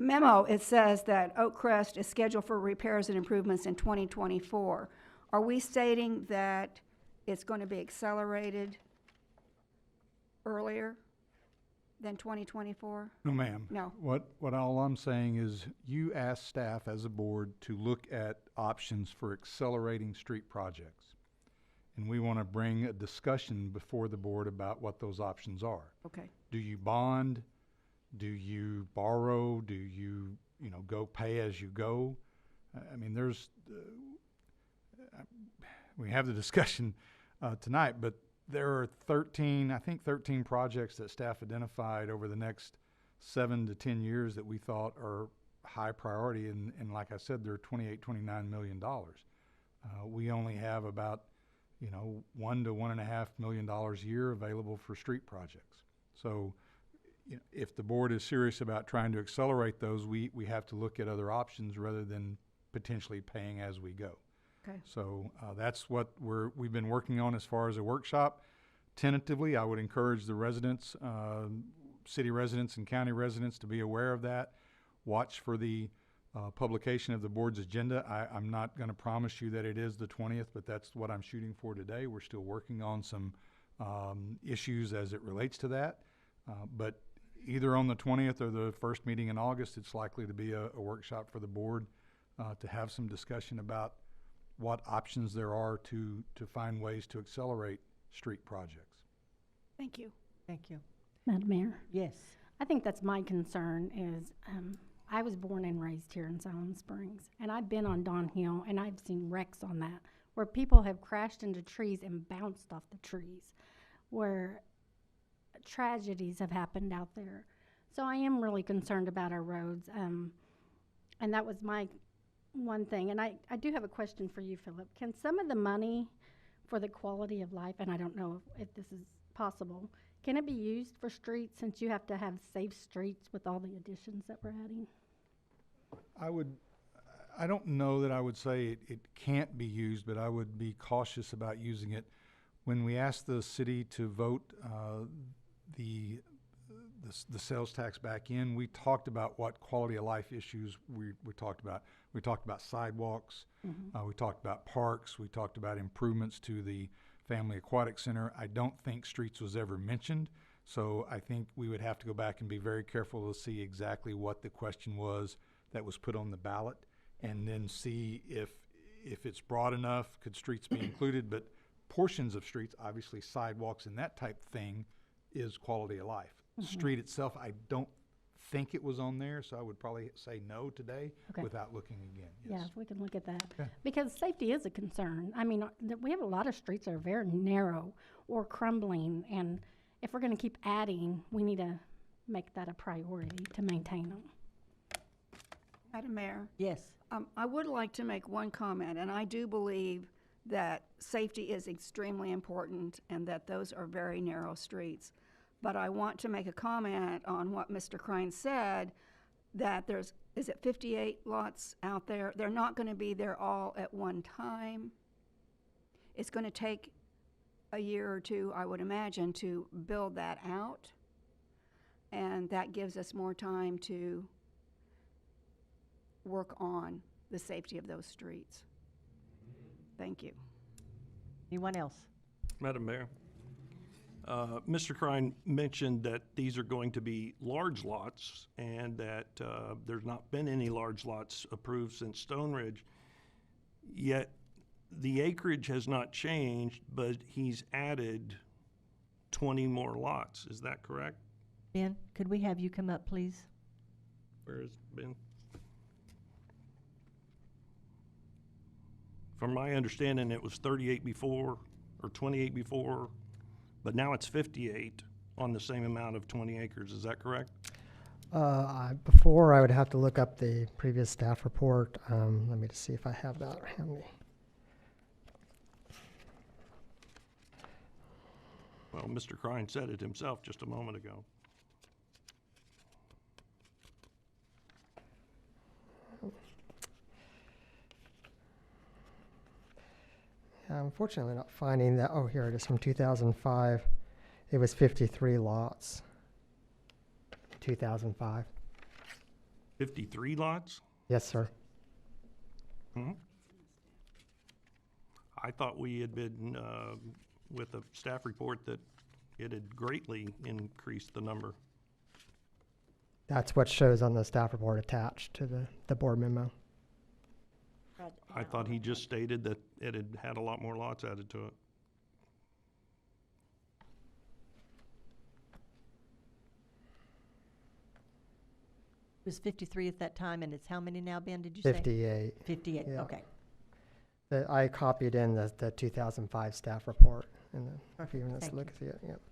memo, it says that Oak Crest is scheduled for repairs and improvements in 2024. Are we stating that it's going to be accelerated earlier than 2024? No, ma'am. No. What all I'm saying is you asked staff as a board to look at options for accelerating street projects. And we want to bring a discussion before the board about what those options are. Okay. Do you bond? Do you borrow? Do you, go pay as you go? I mean, we have the discussion tonight, but there are 13 projects that staff identified over the next 7 to 10 years that we thought are high priority. And like I said, they're $29 million. We only have about $1 to $1.5 million a year available for street projects. So, if the board is serious about trying to accelerate those, we have to look at other options rather than potentially paying as we go. Okay. So that's what we've been working on as far as a workshop. Tentatively, I would encourage the residents, city residents and county residents to be aware of that. Watch for the publication of the board's agenda. I'm not going to promise you that it is the 20th, but that's what I'm shooting for today. We're still working on some issues as it relates to that. But either on the 20th or the first meeting in August, it's likely to be a workshop for the board to have some discussion about what options there are to find ways to accelerate street projects. Thank you. Thank you. Madam Mayor? Yes. I think that's my concern is, I was born and raised here in Siloam Springs, and I've been on Don Hill, and I've seen wrecks on that, where people have crashed into trees and bounced off the trees, where tragedies have happened out there. So I am really concerned about our roads, and that was my one thing. And I do have a question for you, Philip. Can some of the money for the quality of life, and I don't know if this is possible, can it be used for streets since you have to have safe streets with all the additions that we're adding? I don't know that I would say it can't be used, but I would be cautious about using it. When we asked the city to vote the sales tax back in, we talked about what quality of life issues we talked about. We talked about sidewalks, we talked about parks, we talked about improvements to the Family Aquatic Center. I don't think streets was ever mentioned, so I think we would have to go back and be very careful to see exactly what the question was that was put on the ballot, and then see if it's broad enough, could streets be included, but portions of streets, obviously sidewalks and that type thing, is quality of life. Street itself, I don't think it was on there, so I would probably say no today without looking again. Yeah, if we can look at that. Okay. Because safety is a concern. I mean, we have a lot of streets that are very narrow or crumbling, and if we're gonna keep adding, we need to make that a priority to maintain them. Madam Mayor, Yes. I would like to make one comment, and I do believe that safety is extremely important and that those are very narrow streets. But I want to make a comment on what Mr. Krein said, that is it 58 lots out there? They're not going to be there all at one time. It's going to take a year or two, I would imagine, to build that out. And that gives us more time to work on the safety of those streets. Thank you. Anyone else? Madam Mayor, Mr. Krein mentioned that these are going to be large lots and that there's not been any large lots approved since Stone Ridge. Yet the acreage has not changed, but he's added 20 more lots. Is that correct? Ben, could we have you come up, please? Where has been? From my understanding, it was 38 before, or 28 before, but now it's 58 on the same amount of 20 acres. Is that correct? Before, I would have to look up the previous staff report. Let me just see if I have that handy. Well, Mr. Krein said it himself just a moment ago. Unfortunately, not finding that. Oh, here it is from 2005. It was 53 lots. 2005. 53 lots? Yes, sir. I thought we had been, with a staff report, that it had greatly increased the number. That's what shows on the staff report attached to the board memo. I thought he just stated that it had had a lot more lots added to it. It was 53 at that time, and it's how many now, Ben, did you say? 58. 58, Yeah. okay. I copied in the 2005 staff report, and if you want to look at it, yep.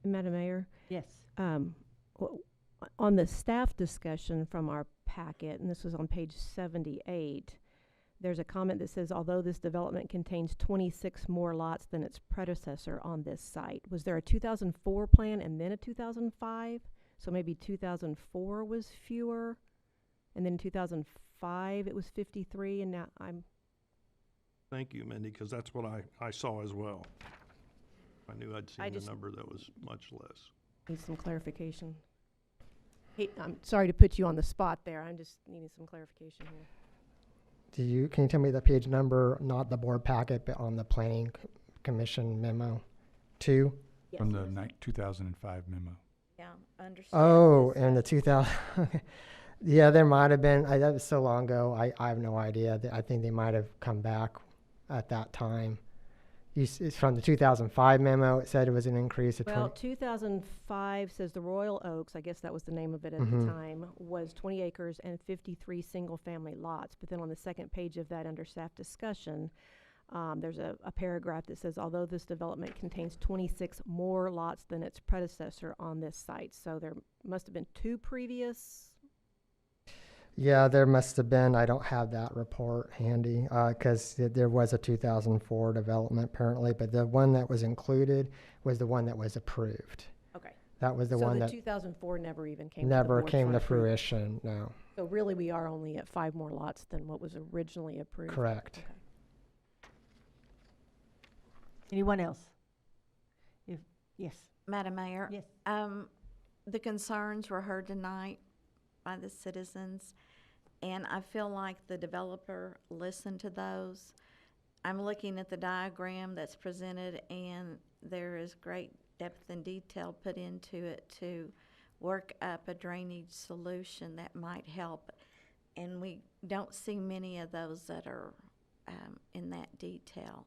Madam Mayor? Yes. On the staff discussion from our packet, and this was on page 78, there's a comment that says, although this development contains 26 more lots than its predecessor on this site. Was there a 2004 plan and then a 2005? So maybe 2004 was fewer, and then 2005 it was 53, and now I'm... Thank you, Mindy, because that's what I saw as well. I knew I'd seen a number that was much less. Need some clarification. Hey, I'm sorry to put you on the spot there. I'm just needing some clarification here. Can you tell me the page number, not the board packet, but on the planning commission memo? 2? Yes. From the 2005 memo. Yeah, understand. Oh, and the 2000. Yeah, there might have been. That was so long ago. I have no idea. I think they might have come back at that time. It's from the 2005 memo. It said it was an increase of 20. Well, 2005 says the Royal Oaks, I guess that was the name of it at the time, was 20 acres and 53 single-family lots. But then on the second page of that, under staff discussion, there's a paragraph that says, although this development contains 26 more lots than its predecessor on this site. So there must have been 2 previous. Yeah, there must have been. I don't have that report handy because there was a 2004 development apparently, but the one that was included was the one that was approved. Okay. That was the one that... So the 2004 never even came never to the board came for to approval. fruition, no. So really, we are only at 5 more lots than what was originally approved? Correct. Okay. Anyone else? Yes. Madam Mayor? Yes. The concerns were heard tonight by the citizens, and I feel like the developer listened to those. I'm looking at the diagram that's presented, and there is great depth and detail put into it to work up a drainage solution that might help. And we don't see many of those that are in that detail.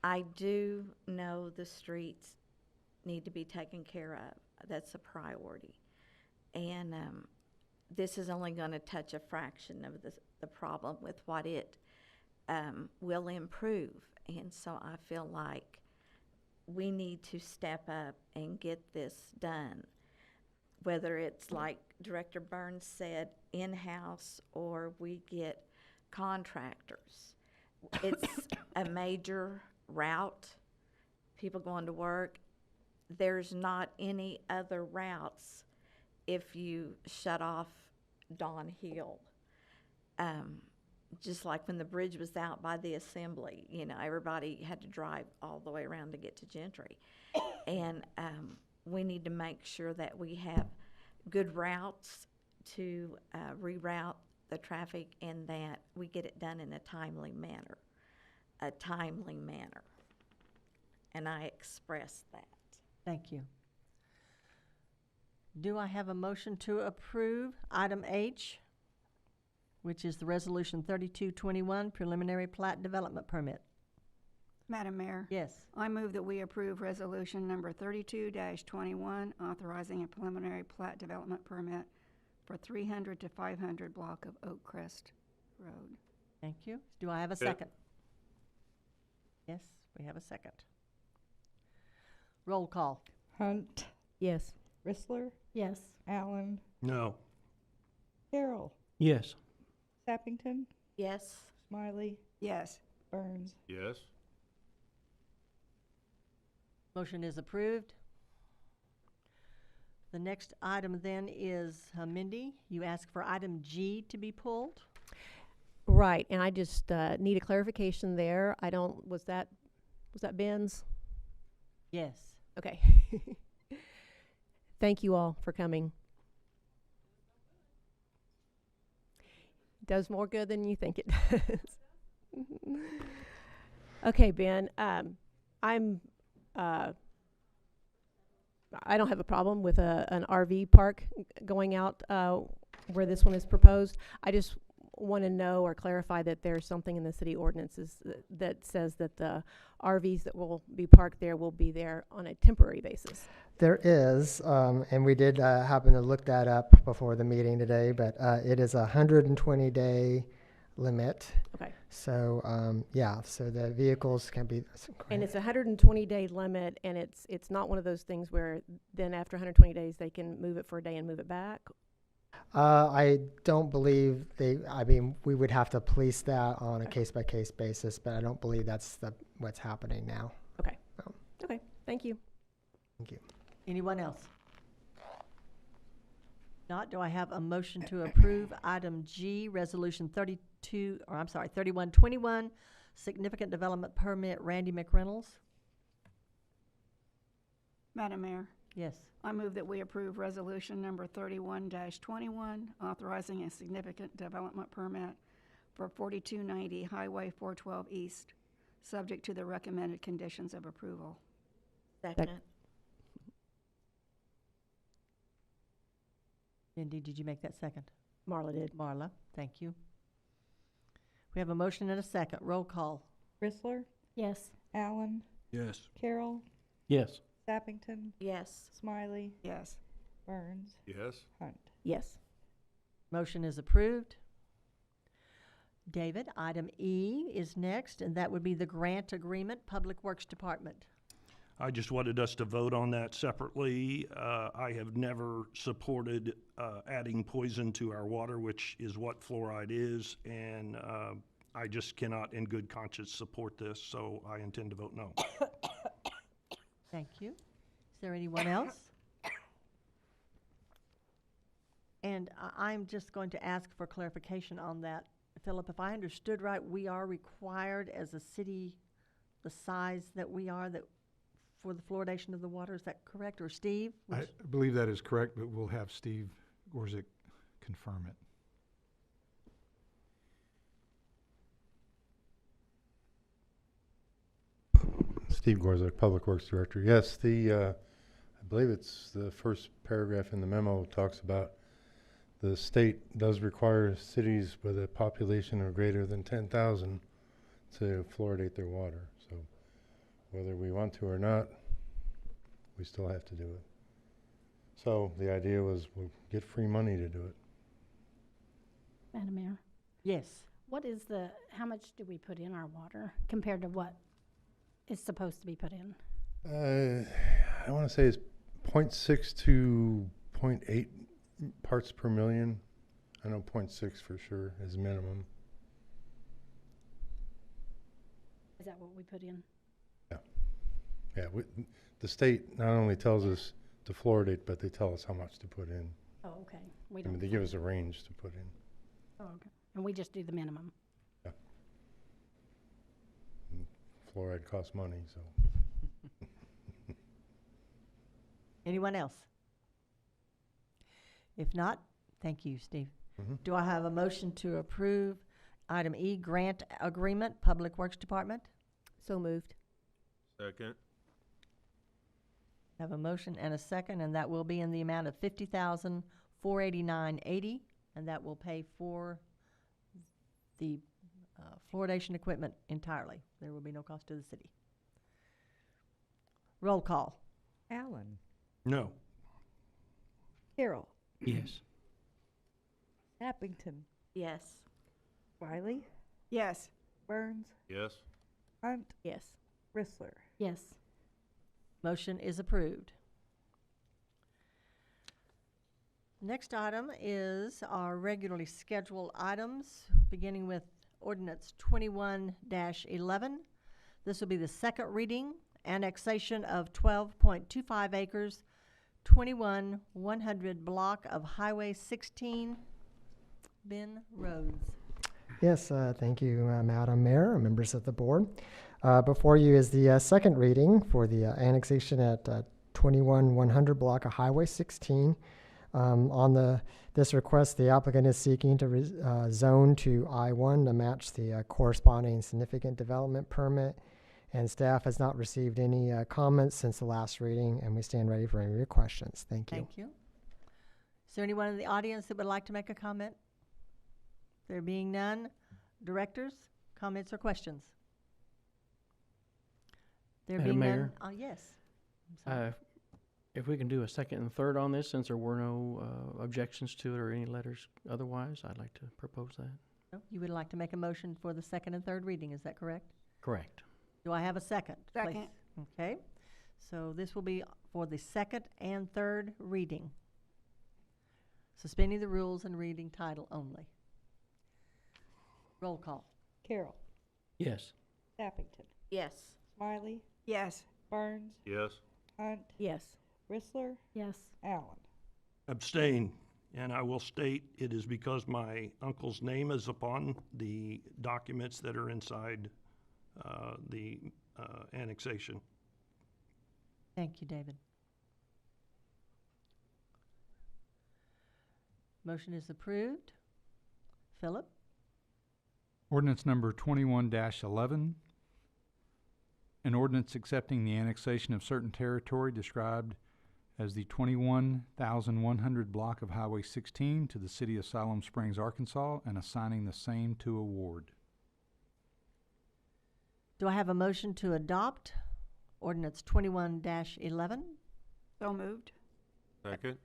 I do know the streets need to be taken care of. That's a priority. And this is only going to touch a fraction of the problem with what it will improve. And so I feel like we need to step up and get this done, whether it's like Director Burns said, in-house, or we get contractors. It's a major route, people going to work. There's not any other routes if you shut off Don Hill. Just like when the bridge was out by the assembly, you know, everybody had to drive all the way around to get to Gentry. And we need to make sure that we have good routes to reroute the traffic and that we get it done in a timely manner. And I express that. Thank you. Do I have a motion to approve item H, which is the resolution 3221 preliminary plat development permit? Madam Mayor? Yes. I move that we approve resolution number 32-21, authorizing a preliminary plat development permit for 300 to 500 block of Oak Crest Road. Thank you. Do I have a second? Yes, we have a second. Roll call. Hunt, Yes. Rissler, Yes. Allen, No. Carroll, Yes. Sappington, Yes. Smiley, Yes. Burns. Yes. Motion is approved. The next item then is, Mindy, you ask for item G to be pulled? Right, and I just need a clarification there. I don't, was that Ben's? Yes. Okay. Thank you all for coming. Does more good than you think it does. Okay, Ben, I don't have a problem with an RV park going out where this one is proposed. I just want to know or clarify that there's something in the city ordinances that says that the RVs that will be parked there will be there on a temporary basis. There is, and we did happen to look that up before the meeting today, but it is a 120-day limit. Okay. So, yeah, so the vehicles can be. And it's a 120-day limit, and it's not one of those things where then after 120 days they can move it for a day and move it back? I don't believe I mean, we would have to police that on a case-by-case basis, but I don't believe that's what's happening now. Okay. No. Okay, thank you. Thank you. Anyone else? Not, do I have a motion to approve item G, resolution 3121, significant development permit, Randy McReynolds? Madam Mayor? Yes. I move that we approve resolution number 31-21, authorizing a significant development permit for 4290 Highway 412 East, subject to the recommended conditions of approval. Second. Mindy, did you make that second? Marla did. Marla, thank you. We have a motion and a second. Roll call. Rissler, Yes. Allen, Yes. Carroll, Yes. Sappington, Yes. Smiley, Yes. Burns, Yes. Hunt. Yes. Motion is approved. David, item E is next, and that would be the grant agreement, Public Works Department. I just wanted us to vote on that separately. I have never supported adding poison to our water, which is what fluoride is, and I just cannot in good conscience support this, so I intend to vote no. Thank you. Is there anyone else? And And I'm just going to ask for clarification on that. Philip, if I understood right, we are required as a city, the size that we are, that for the fluoridation of the water, is that correct? Or Steve? I believe that is correct, but we'll have Steve Gorzik confirm it. Steve Gorzik, Public Works Director. Yes, I believe it's the first paragraph in the memo talks about the state does require cities with a population of greater than 10,000 to fluoridate their water. So whether we want to or not, we still have to do it. So the idea was we'll get free money to do it. Madam Mayor, Yes. what is how much do we put in our water compared to what is supposed to be put in? I want to say it's 0.6 to 0.8 parts per million. I know 0.6 for sure is minimum. Is that what we put in? Yeah, the state not only tells us to fluoridate, but they tell us how much to put in. Oh, okay. We I don't. mean, they give us a range to put in. Oh, okay. And we just do the minimum. Yeah. And fluoride costs money, so. Anyone else? If not, thank you, Steve. Do I have a motion to approve item E, grant agreement, Public Works Department? So moved. Second. Have a motion and a second, and that will be in the amount of $50,489.80, and that will pay for the fluoridation equipment entirely. There will be no cost to the city. Roll call. Allen. No. Carroll. Yes. Appington. Yes. Wiley. Yes. Burns. Yes. Hunt. Yes. Rissler. Yes. Motion is approved. Next item is our regularly scheduled items, beginning with Ordinance 21-11. This will be the second reading, annexation of 12.25 acres, 100 block of Highway 16, Ben Rhodes. Yes, thank you, Madam Mayor, members of the board. Before you is the second reading for the annexation at 100 block of Highway 16. On this request, the applicant is seeking to zone to I-1 to match the corresponding significant development permit, and staff has not received any comments since the last reading, and we stand ready for any of your questions. Thank you. Thank you. Is there anyone in the audience that would like to make a comment? There being none, directors, comments or questions? There Madam being Mayor? none, yes. I'm sorry. If we can do a second and third on this, since there were no objections to it or any letters otherwise, I'd like to propose that. No? You would like to make a motion for the second and third reading, is that correct? Correct. Do I have a second? please? Second. Okay, so this will be for the second and third reading. Suspending the rules and reading title only. Roll call. Carroll. Yes. Appington. Yes. Smiley. Yes. Burns. Yes. Hunt. Yes. Rissler. Yes. Allen. Abstain. And I will state it is because my uncle's name is upon the documents that are inside the annexation. Thank you, David. Motion is approved. Philip? Ordinance number 21-11. An ordinance accepting the annexation of certain territory described as the 21,100 block of Highway 16 to the city of Siloam Springs, Arkansas, and assigning the same to a ward. Do I have a motion to adopt ordinance 21-11? So moved. Second.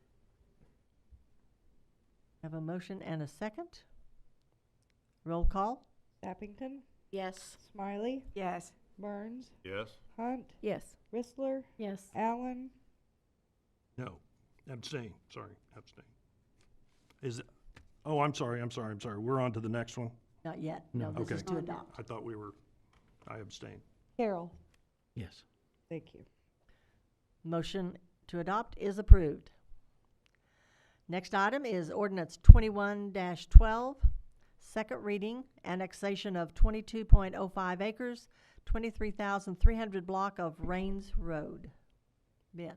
Have a motion and a second. Roll call. Appington. Yes. Smiley. Yes. Burns. Yes. Hunt. Yes. Rissler. Yes. Allen. No. Abstain. Sorry. Abstain. Is it? Oh, I'm sorry. We're on to the next one. Not yet. No. No, this Okay. is to adopt. I thought we were, I abstain. Carroll. Yes. Thank you. Motion to adopt is approved. Next item is ordinance 21-12, second reading, annexation of 22.05 acres, 23,300 block of Rains Road. Ben.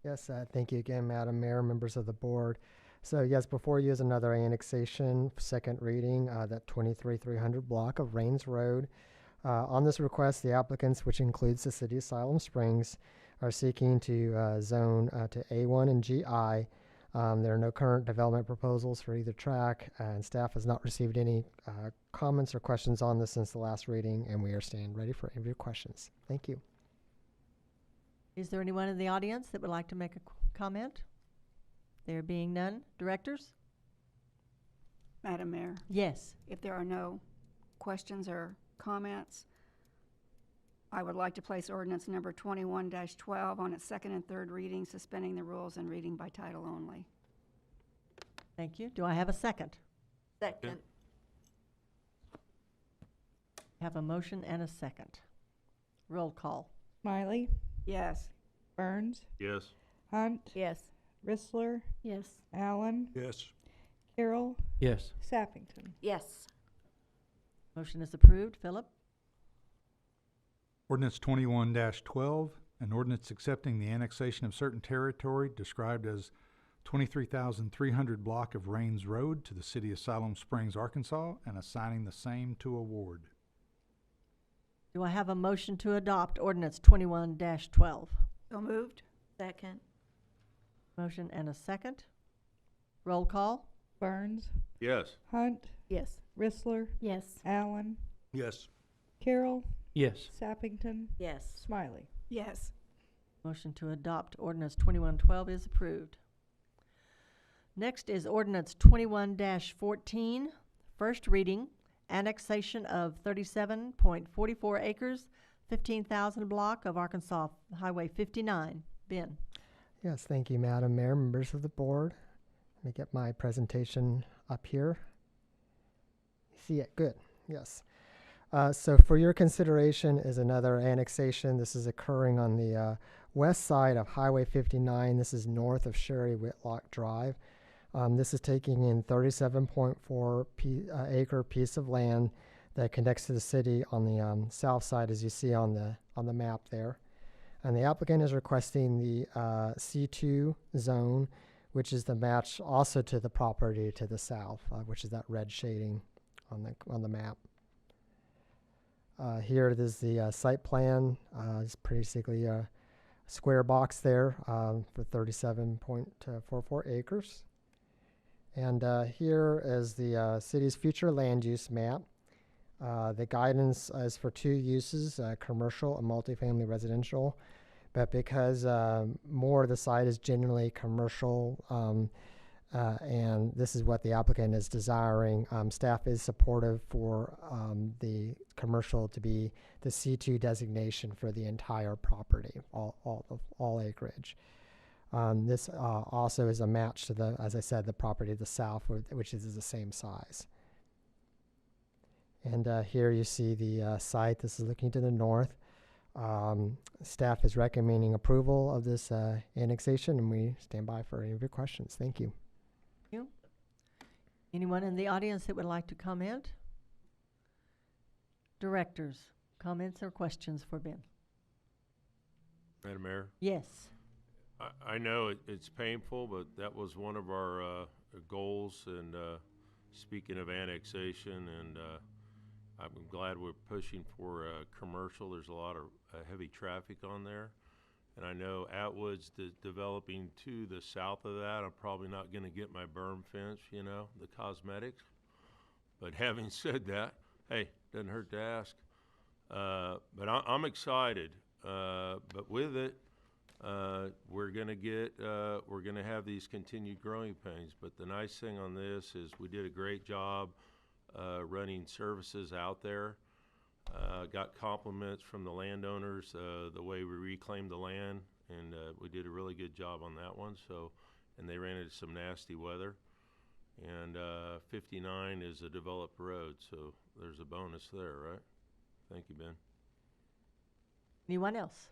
Yes, thank you again, Madam Mayor, members of the board. So yes, before you is another annexation, second reading, that 23,300 block of Rains Road. On this request, the applicants, which includes the city of Siloam Springs, are seeking to zone to A1 and GI. There are no current development proposals for either track, and staff has not received any comments or questions on this since the last reading, and we are staying ready for any of your questions. Thank you. Is there anyone in the audience that would like to make a comment? There being none, directors? Madam Mayor, Yes. if there are no questions or comments, I would like to place ordinance number 21-12 on its second and third reading, suspending the rules and reading by title only. Thank you. Do I have a second? Second. Have a motion and a second. Roll call. Smiley, Yes. Burns, Yes. Hunt, Yes. Rissler, Yes. Allen, Yes. Carroll, Yes. Sappington. Yes. Motion is approved. Philip? Ordinance 21-12, an ordinance accepting the annexation of certain territory described as 23,300 block of Rains Road to the city of Siloam Springs, Arkansas, and assigning the same to a ward. Do I have a motion to adopt ordinance 21-12? So moved? Second. Motion and a second. Roll call. Burns, Yes. Hunt, Yes. Rissler, Yes. Allen, Yes. Carroll, Yes. Sappington, Yes. Smiley. Yes. Motion to adopt ordinance 21-12 is approved. Next is ordinance 21-14, first reading, annexation of 37.44 acres, 15,000 block of Arkansas Highway 59. Ben. Yes, thank you, Madam Mayor, members of the board. Let me get my presentation up here. You see it? Good. Yes. So for your consideration is another annexation. This is occurring on the west side of Highway 59. This is north of Sherry Whitlock Drive. This is taking in 37.4 acre piece of land that connects to the city on the south side, as you see on the map there. And the applicant is requesting the C2 zone, which is the match also to the property to the south, which is that red shading on the map. Here it is the site plan. It's basically a square box there for 37.44 acres. And here is the city's future land use map. The guidance is for two uses, commercial and multifamily residential. But because more of the site is generally commercial, and this is what the applicant is desiring, staff is supportive for the commercial to be the C2 designation for the entire property, all acreage. This also is a match to the, as I said, the property to the south, which is the same size. And here you see the site. This is looking to the north. Staff is recommending approval of this annexation, and we stand by for any of your questions. Thank you. Thank you. Anyone in the audience that would like to comment? Directors, comments or questions for Ben? Madam Mayor? Yes. I know it's painful, but that was one of our goals. And speaking of annexation, and I'm glad we're pushing for commercial. There's a lot of heavy traffic on there. And I know Atwood's developing to the south of that. I'm probably not going to get my berm fence, you know, the cosmetics. But having said that, hey, doesn't hurt to ask. But I'm excited. But with it, we're going to have these continued growing pains. But the nice thing on this is we did a great job running services out there. Got compliments from the landowners, the way we reclaimed the land, and we did a really good job on that one. So, and they ran into some nasty weather. And 59 is a developed road, so there's a bonus there, right? Thank you, Ben. Anyone else?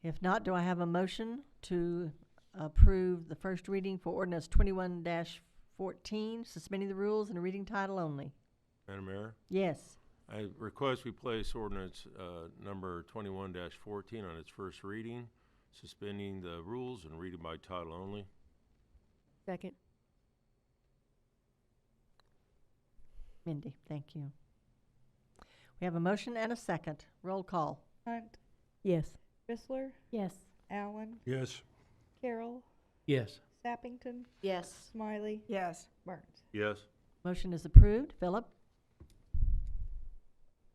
If not, do I have a motion to approve the first reading for ordinance 21-14, suspending the rules and reading title only. Madam Mayor, Yes. I request we place ordinance number 21-14 on its first reading, suspending the rules and reading by title only. Second. Mindy, thank you. We have a motion and a second. Roll call. Hunt, Yes. Bissler, Yes. Allen, Yes. Carroll, Yes. Sappington, Yes. Smiley, Yes. Burns. Yes. Motion is approved. Philip?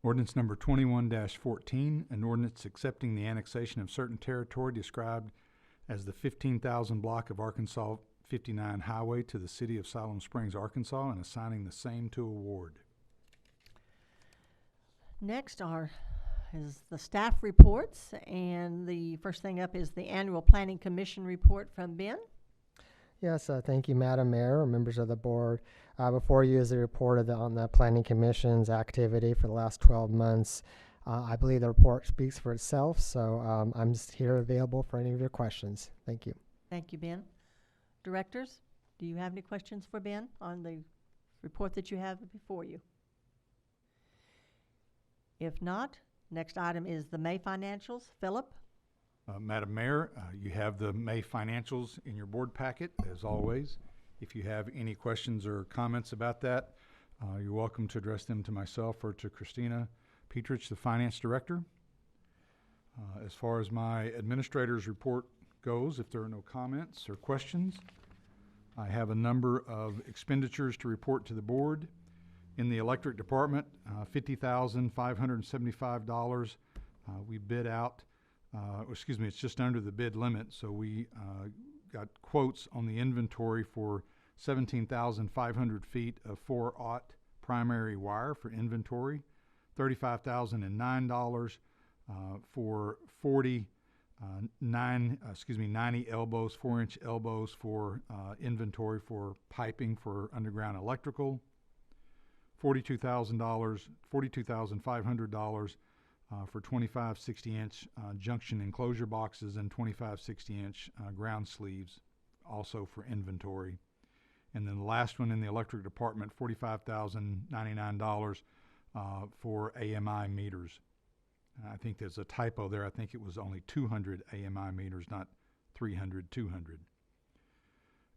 Ordinance number 21-14, an ordinance accepting the annexation of certain territory described as the 15,000 block of Arkansas 59 Highway to the city of Siloam Springs, Arkansas, and assigning the same to a ward. Next is the staff reports, and the first thing up is the annual Planning Commission report from Ben. Yes, thank you, Madam Mayor, members of the board. Before you is the report on the Planning Commission's activity for the last 12 months. I believe the report speaks for itself, so I'm just here available for any of your questions. Thank you. Thank you, Ben. Directors, do you have any questions for Ben on the report that you have before you? If not, next item is the May financials. Philip? Madam Mayor, you have the May financials in your board packet, as always. If you have any questions or comments about that, you're welcome to address them to myself or to Christina Petrich, the Finance Director. As far as my administrator's report goes, if there are no comments or questions, I have a number of expenditures to report to the board. In the electric department, $50,575. We bid out, it's just under the bid limit, so we got quotes on the inventory for 17,500 feet of 4/aught primary wire for inventory, $35,009 for 90 elbows, 4-inch elbows for inventory for piping for underground electrical, $42,500 for 25 60-inch junction enclosure boxes and 25 60-inch ground sleeves, also for inventory. And then the last one in the electric department, $45,099 for AMI meters. I think there's a typo there. I think it was only 200 AMI meters, not 300, 200.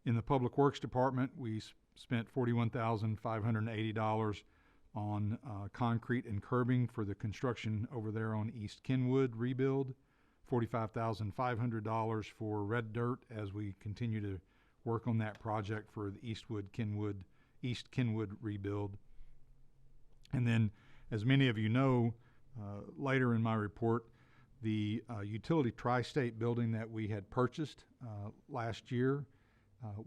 In the Public Works Department, we spent $41,580 on concrete and curbing for the construction over there on East Kenwood rebuild, $45,500 for red dirt as we continue to work on that project for the East Kenwood rebuild. And then, as many of you know, later in my report, the utility tri-state building that we had purchased last year,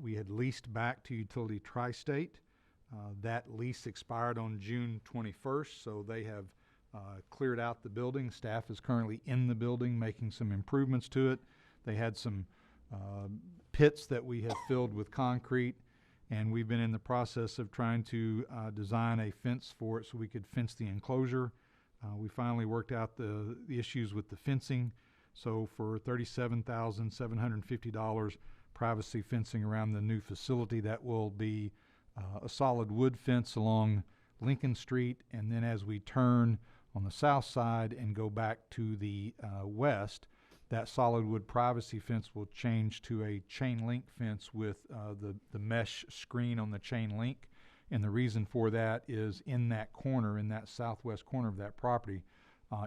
we had leased back to Utility Tri-State. That lease expired on June 21st, so they have cleared out the building. Staff is currently in the building making some improvements to it. They had some pits that we have filled with concrete, and we've been in the process of trying to design a fence for it so we could fence the enclosure. We finally worked out the issues with the fencing, so for $37,750 privacy fencing around the new facility, that will be a solid wood fence along Lincoln Street, and then as we turn on the south side and go back to the west, that solid wood privacy fence will change to a chain link fence with the mesh screen on the chain link. And the reason for that is in that corner, in that southwest corner of that property,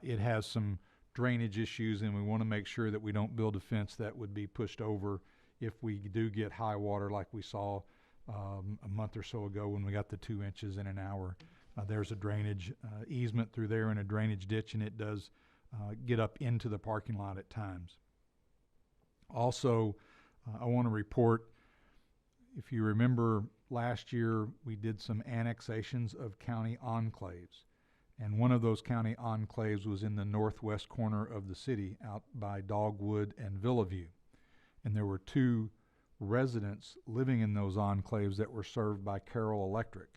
it has some drainage issues, and we want to make sure that we don't build a fence that would be pushed over if we do get high water like we saw a month or so ago when we got the 2 inches in an hour. There's a drainage easement through there and a drainage ditch, and it does get up into the parking lot at times. Also, I want to report, if you remember last year, we did some annexations of county enclaves. And one of those county enclaves was in the northwest corner of the city, out by Dogwood and Villaview. And there were 2 residents living in those enclaves that were served by Carroll Electric.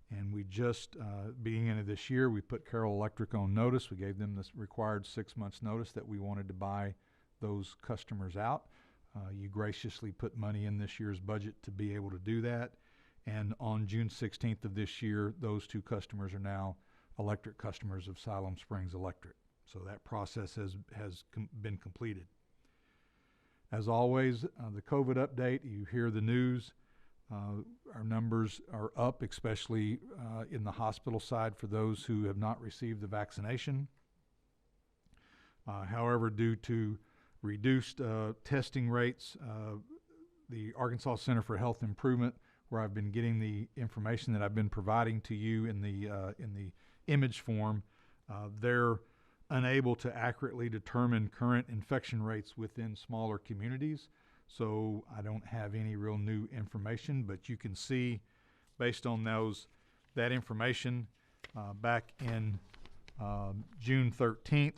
And we just, beginning of this year, we put Carroll Electric on notice. We gave them this required 6 months notice that we wanted to buy those customers out. You graciously put money in this year's budget to be able to do that. And on June 16th of this year, those two customers are now electric customers of Siloam Springs Electric. So that process has been completed. As always, the COVID update, you hear the news. Our numbers are up, especially in the hospital side for those who have not received the vaccination. However, due to reduced testing rates, the Arkansas Center for Health Improvement, where I've been getting the information that I've been providing to you in the image form, they're unable to accurately determine current infection rates within smaller communities. So I don't have any real new information, but you can see based on that information back in June 13th,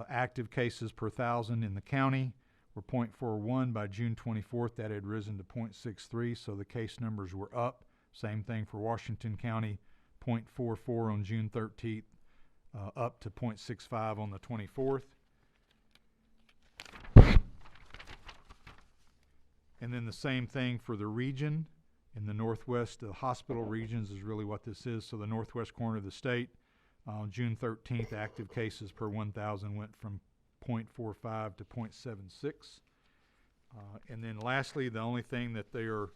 active cases per 1,000 in the county were 0.41. By June 24th, that had risen to 0.63, so the case numbers were up. Same thing for Washington County, 0.44 on June 13th, up to 0.65 on the 24th. And then the same thing for the region. In the northwest, the hospital regions is really what this is. So the northwest corner of the state, on June 13th, active cases per 1,000 went from 0.45 to 0.76. And then lastly, the only thing that they are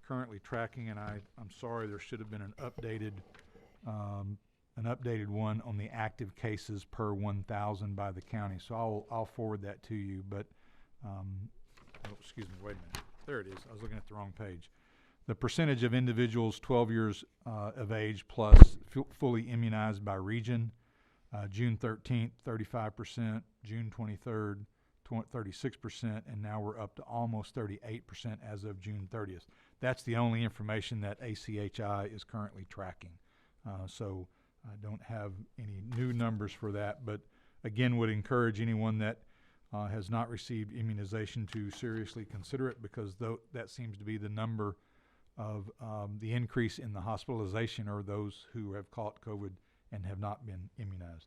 currently tracking, and I'm sorry, there should have been an updated one on the active cases per 1,000 by the county. So I'll forward that to you. But oh, excuse me, wait a minute. There it is. I was looking at the wrong page. The percentage of individuals 12 years of age plus fully immunized by region, June 13th, 35%, June 23rd, 36%, and now we're up to almost 38% as of June 30th. That's the only information that ACHI is currently tracking. So I don't have any new numbers for that, but again, would encourage anyone that has not received immunization to seriously consider it, because that seems to be the number of the increase in the hospitalization, or those who have caught COVID and have not been immunized.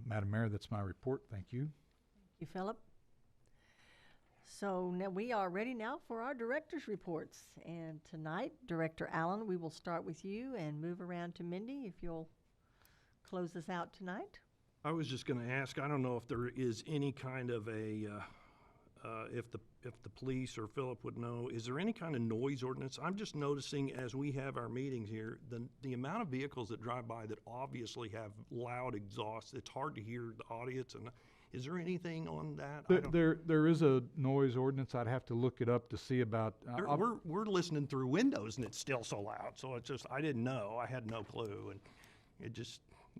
Madam Mayor, that's my report. Thank you. Thank you, Philip. So now we are ready now for our director's reports. And tonight, Director Allen, we will start with you and move around to Mindy, if you'll close us out tonight. I was just going to ask, I don't know if there is any kind of a, if the police or Philip would know, is there any kind of noise ordinance? I'm just noticing as we have our meetings here, the amount of vehicles that drive by that obviously have loud exhaust, it's hard to hear the audience. And is there anything on that? There is a noise ordinance. I'd have to look it up to see about. We're listening through windows and it's still so loud. So it's just, I didn't know. I had no clue. And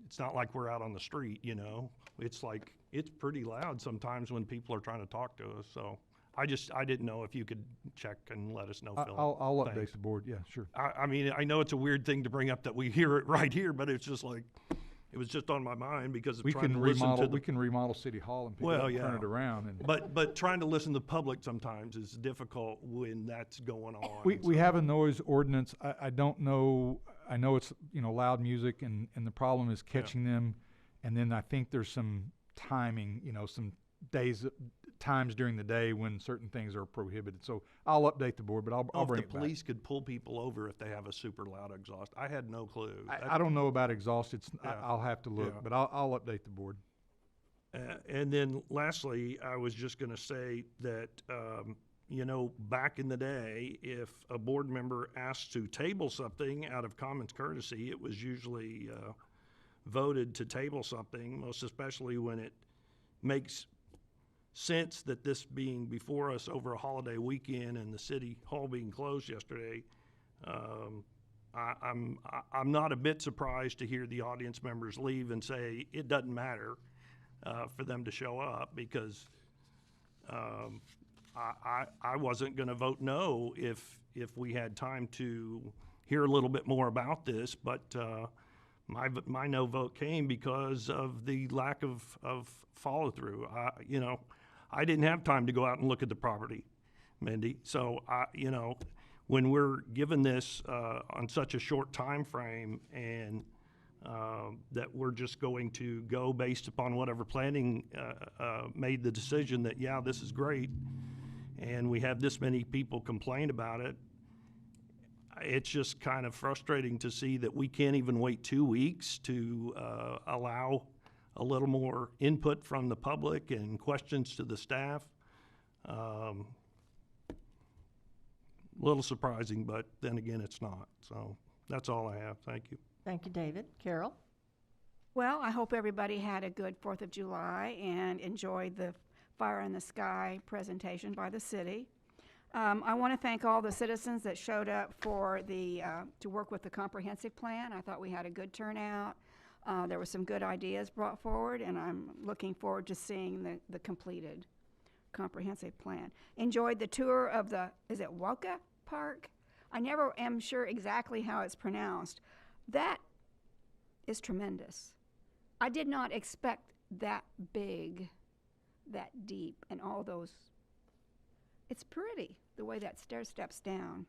it's not like we're out on the street, you know. It's like, it's pretty loud sometimes when people are trying to talk to us. So I didn't know if you could check and let us know, Phil. I'll update Thanks. the board. Yeah, sure. I mean, I know it's a weird thing to bring up that we hear it right here, but it's just like, it was just on my mind because of We trying can to listen to we can remodel City Hall and pick it up and turn it around. And But trying to listen to the public sometimes is difficult when that's going on. we have a noise ordinance. I don't know. I know it's, loud music, and the problem is catching them. And then I think there's some timing, some times during the day when certain things are prohibited. So I'll update the board, but I'll bring it back. If the police could pull people over if they have a super loud exhaust. I had no clue. I don't know about exhaust. I'll have to look, but I'll update the board. And then lastly, I was just going to say that, back in the day, if a board member asked to table something out of common courtesy, it was usually voted to table something, most especially when it makes sense that this being before us over a holiday weekend and the city hall being closed yesterday. I'm not a bit surprised to hear the audience members leave and say it doesn't matter for them to show up, because I wasn't going to vote no if we had time to hear a little bit more about this, but my no vote came because of the lack of follow through. I didn't have time to go out and look at the property, Mindy. So when we're given this on such a short time frame, and that we're just going to go based upon whatever planning made the decision that, yeah, this is great, and we have this many people complain about it, it's just kind of frustrating to see that we can't even wait 2 weeks to allow a little more input from the public and questions to the staff. A little surprising, but then again, it's not. So that's all I have. Thank you. Thank you, David. Carol? Well, I hope everybody had a good 4th of July and enjoyed the Fire in the Sky presentation by the city. I want to thank all the citizens that showed up for the to work with the comprehensive plan. I thought we had a good turnout. There were some good ideas brought forward, and I'm looking forward to seeing the completed comprehensive plan. Enjoyed the tour of the, is it Waka Park? I never am sure exactly how it's pronounced. That is tremendous. I did not expect that big, that deep, and all those. It's pretty, the way that stair steps down.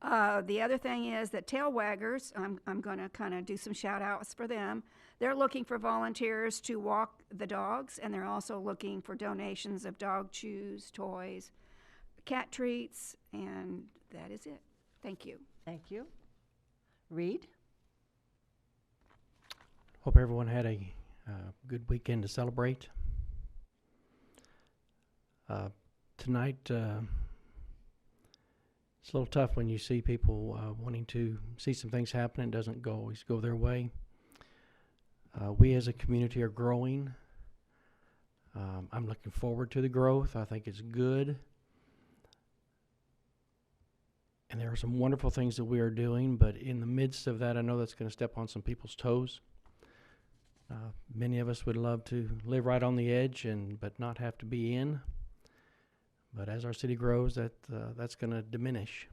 The other thing is that Tail Waggers, I'm going to kind of do some shout outs for them. They're looking for volunteers to walk the dogs, and they're also looking for donations of dog chews, toys, cat treats, and that is it. Thank you. Thank you. Reed? Hope everyone had a good weekend to celebrate. Tonight, it's a little tough when you see people wanting to see some things happen. It doesn't always go their way. We as a community are growing. I'm looking forward to the growth. I think it's good. And there are some wonderful things that we are doing, but in the midst of that, I know that's going to step on some people's toes. Many of us would love to live right on the edge but not have to be in. But as our city grows, that's going to diminish.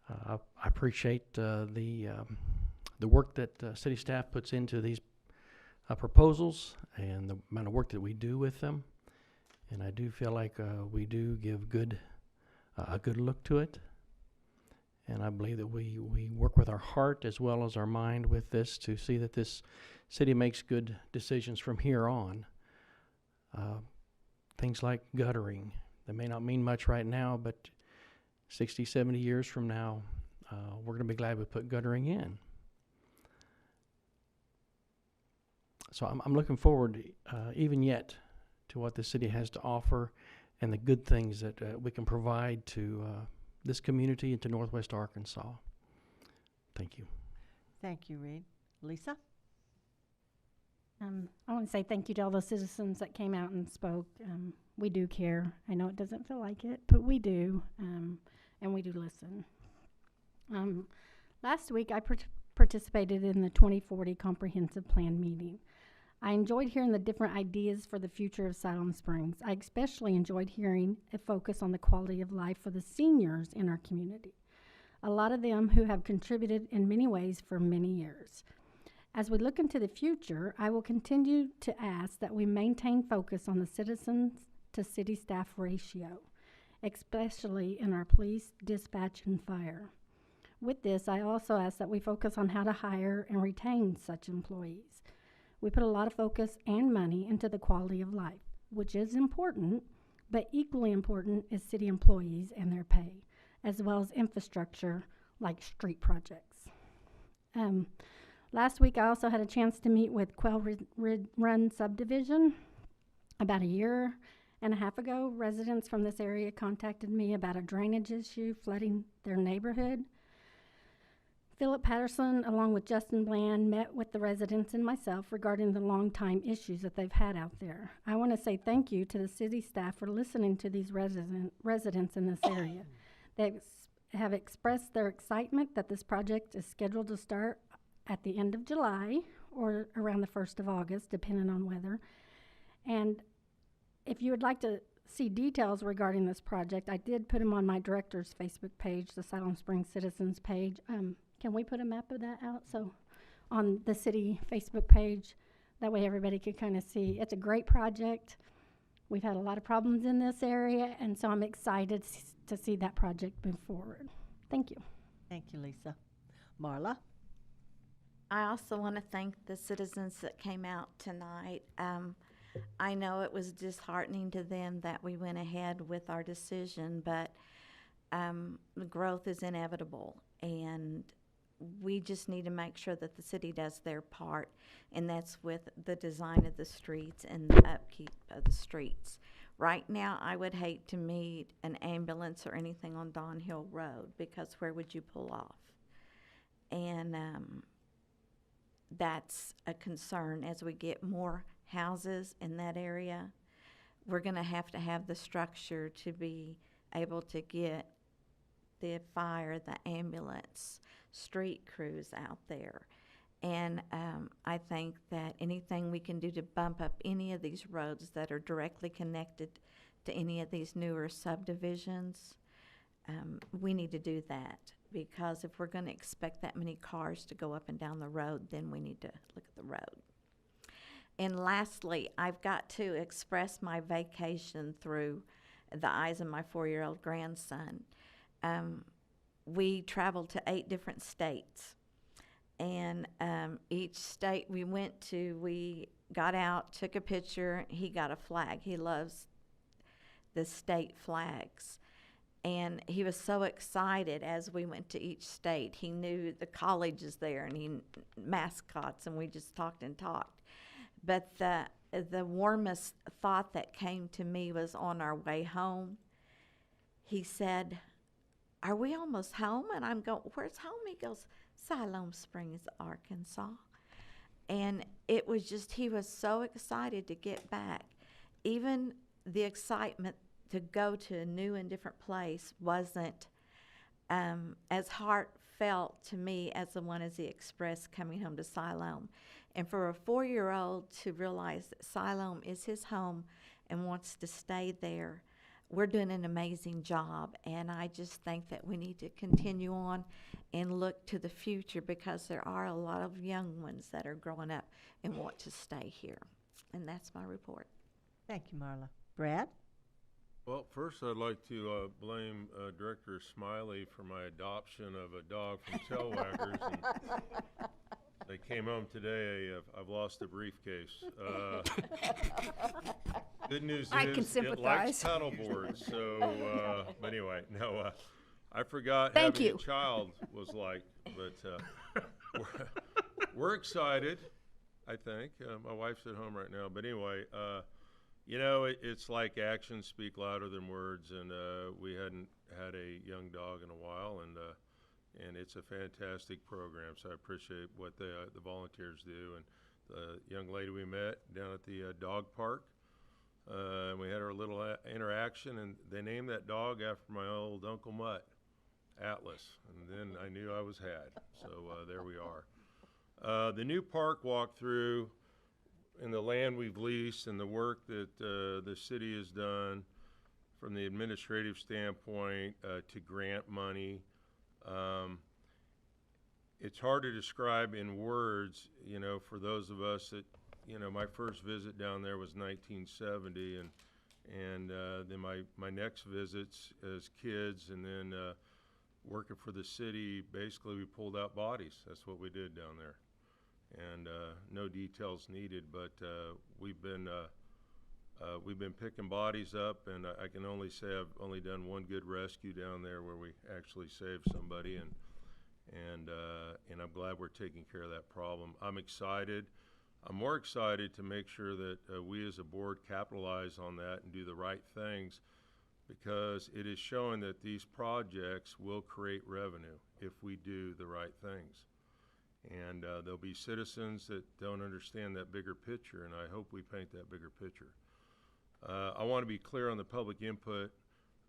I appreciate the work that city staff puts into these proposals and the amount of work that we do with them. And I do feel like we do give a good look to it. And I believe that we work with our heart as well as our mind with this to see that this city makes good decisions from here on. Things like guttering, that may not mean much right now, but 60, 70 years from now, we're going to be glad we put guttering in. So I'm looking forward, even yet, to what the city has to offer and the good things that we can provide to this community and to Northwest Arkansas. Thank you. Thank you, Reed. Lisa? I want to say thank you to all the citizens that came out and spoke. We do care. I know it doesn't feel like it, but we do, and we do listen. Last week, I participated in the 2040 Comprehensive Plan meeting. I enjoyed hearing the different ideas for the future of Siloam Springs. I especially enjoyed hearing a focus on the quality of life for the seniors in our community, a lot of them who have contributed in many ways for many years. As we look into the future, I will continue to ask that we maintain focus on the citizens to city staff ratio, especially in our police, dispatch, and fire. With this, I also ask that we focus on how to hire and retain such employees. We put a lot of focus and money into the quality of life, which is important, but equally important is city employees and their pay, as well as infrastructure like street projects. Last week, I also had a chance to meet with Quail Run Subdivision. About a year and a half ago, residents from this area contacted me about a drainage issue flooding their neighborhood. Philip Patterson, along with Justin Bland, met with the residents and myself regarding the long-time issues that they've had out there. I want to say thank you to the city staff for listening to these residents in this area. They have expressed their excitement that this project is scheduled to start at the end of July or around the 1st of August, depending on weather. And if you would like to see details regarding this project, I did put them on my director's Facebook page, the Siloam Springs Citizens page. Can we put a map of that out? So on the city Facebook page, that way everybody could kind of see. It's a great project. We've had a lot of problems in this area, and so I'm excited to see that project move forward. Thank you. Thank you, Lisa. Marla? I also want to thank the citizens that came out tonight. I know it was disheartening to them that we went ahead with our decision, but the growth is inevitable, and we just need to make sure that the city does their part, and that's with the design of the streets and the upkeep of the streets. Right now, I would hate to meet an ambulance or anything on Don Hill Road, because where would you pull off? And that's a concern. As we get more houses in that area, we're going to have the structure to be able to get the fire, the ambulance, street crews out there. And I think that anything we can do to bump up any of these roads that are directly connected to any of these newer subdivisions, we need to do that. Because if we're going to expect that many cars to go up and down the road, then we need to look at the road. And lastly, I've got to express my vacation through the eyes of my 4-year-old grandson. We traveled to 8 different states. And each state we went to, we got out, took a picture. He got a flag. He loves the state flags. And he was so excited as we went to each state. He knew the colleges there and mascots, and we just talked and talked. But the warmest thought that came to me was on our way home. He said, "Are we almost home?" And I'm going, "Where's home?" He goes, "Siloam Springs, Arkansas." And it was just, he was so excited to get back. Even the excitement to go to a new and different place wasn't as heartfelt to me as the one as he expressed coming home to Siloam. And for a 4-year-old to realize that Siloam is his home and wants to stay there, we're doing an amazing job. And I just think that we need to continue on and look to the future, because there are a lot of young ones that are growing up and want to stay here. And that's my report. Thank you, Marla. Brad? Well, first I'd like to blame Director Smiley for my adoption of a dog from Tailwaggers. And they came home today. I've lost a briefcase. Good news I is can it sympathize. likes paddle boards. So, but anyway, no, I forgot Thank having you. a child was like. But we're excited, I think. My wife's at home right now. But anyway, you know, it's like actions speak louder than words, and we hadn't had a young dog in a while, and it's a fantastic program. So I appreciate what the volunteers do, and the young lady we met down at the dog park. And we had our little interaction, and they named that dog after my old Uncle Mutt, Atlas, and then I knew I was had. So there we are. The new park walkthrough, and the land we've leased, and the work that the city has done from the administrative standpoint to grant money, it's hard to describe in words, you know, for those of us that, you know, my first visit down there was 1970, and then my next visits as kids, and then working for the city, basically we pulled out bodies. That's what we did down there. And no details needed, but we've been picking bodies up, and I can only say I've only done one good rescue down there where we actually saved somebody, and I'm glad we're taking care of that problem. I'm excited. I'm more excited to make sure that we as a board capitalize on that and do the right things, because it is showing that these projects will create revenue if we do the right things. And there'll be citizens that don't understand that bigger picture, and I hope we paint that bigger picture. I want to be clear on the public input.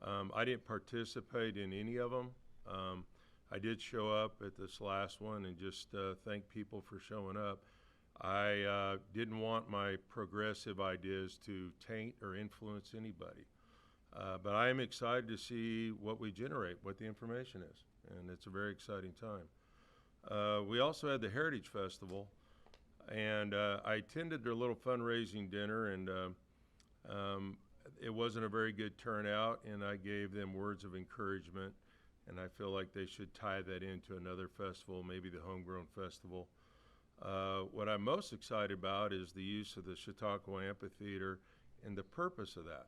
I didn't participate in any of them. I did show up at this last one and just thank people for showing up. I didn't want my progressive ideas to taint or influence anybody. But I am excited to see what we generate, what the information is, and it's a very exciting time. We also had the Heritage Festival, and I attended their little fundraising dinner, and it wasn't a very good turnout, and I gave them words of encouragement, and I feel like they should tie that into another festival, maybe the Homegrown Festival. What I'm most excited about is the use of the Chautauqua Amphitheater and the purpose of that.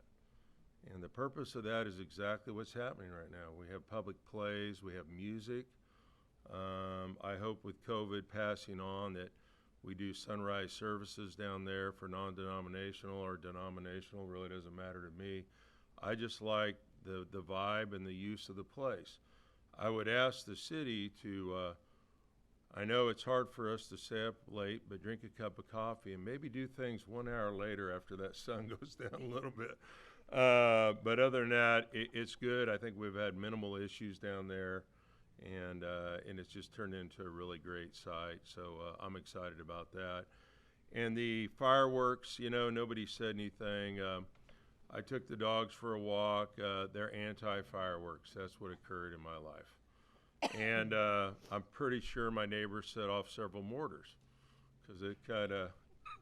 And the purpose of that is exactly what's happening right now. We have public plays, we have music. I hope with COVID passing on that we do sunrise services down there for non-denominational or denominational, really doesn't matter to me. I just like the vibe and the use of the place. I would ask the city to, I know it's hard for us to stay up late, but drink a cup of coffee and maybe do things 1 hour later after that sun goes down a little bit. But other than that, it's good. I think we've had minimal issues down there, and it's just turned into a really great site. So I'm excited about that. And the fireworks, you know, nobody said anything. I took the dogs for a walk. They're anti-fireworks. That's what occurred in my life. And I'm pretty sure my neighbor set off several mortars because it kind of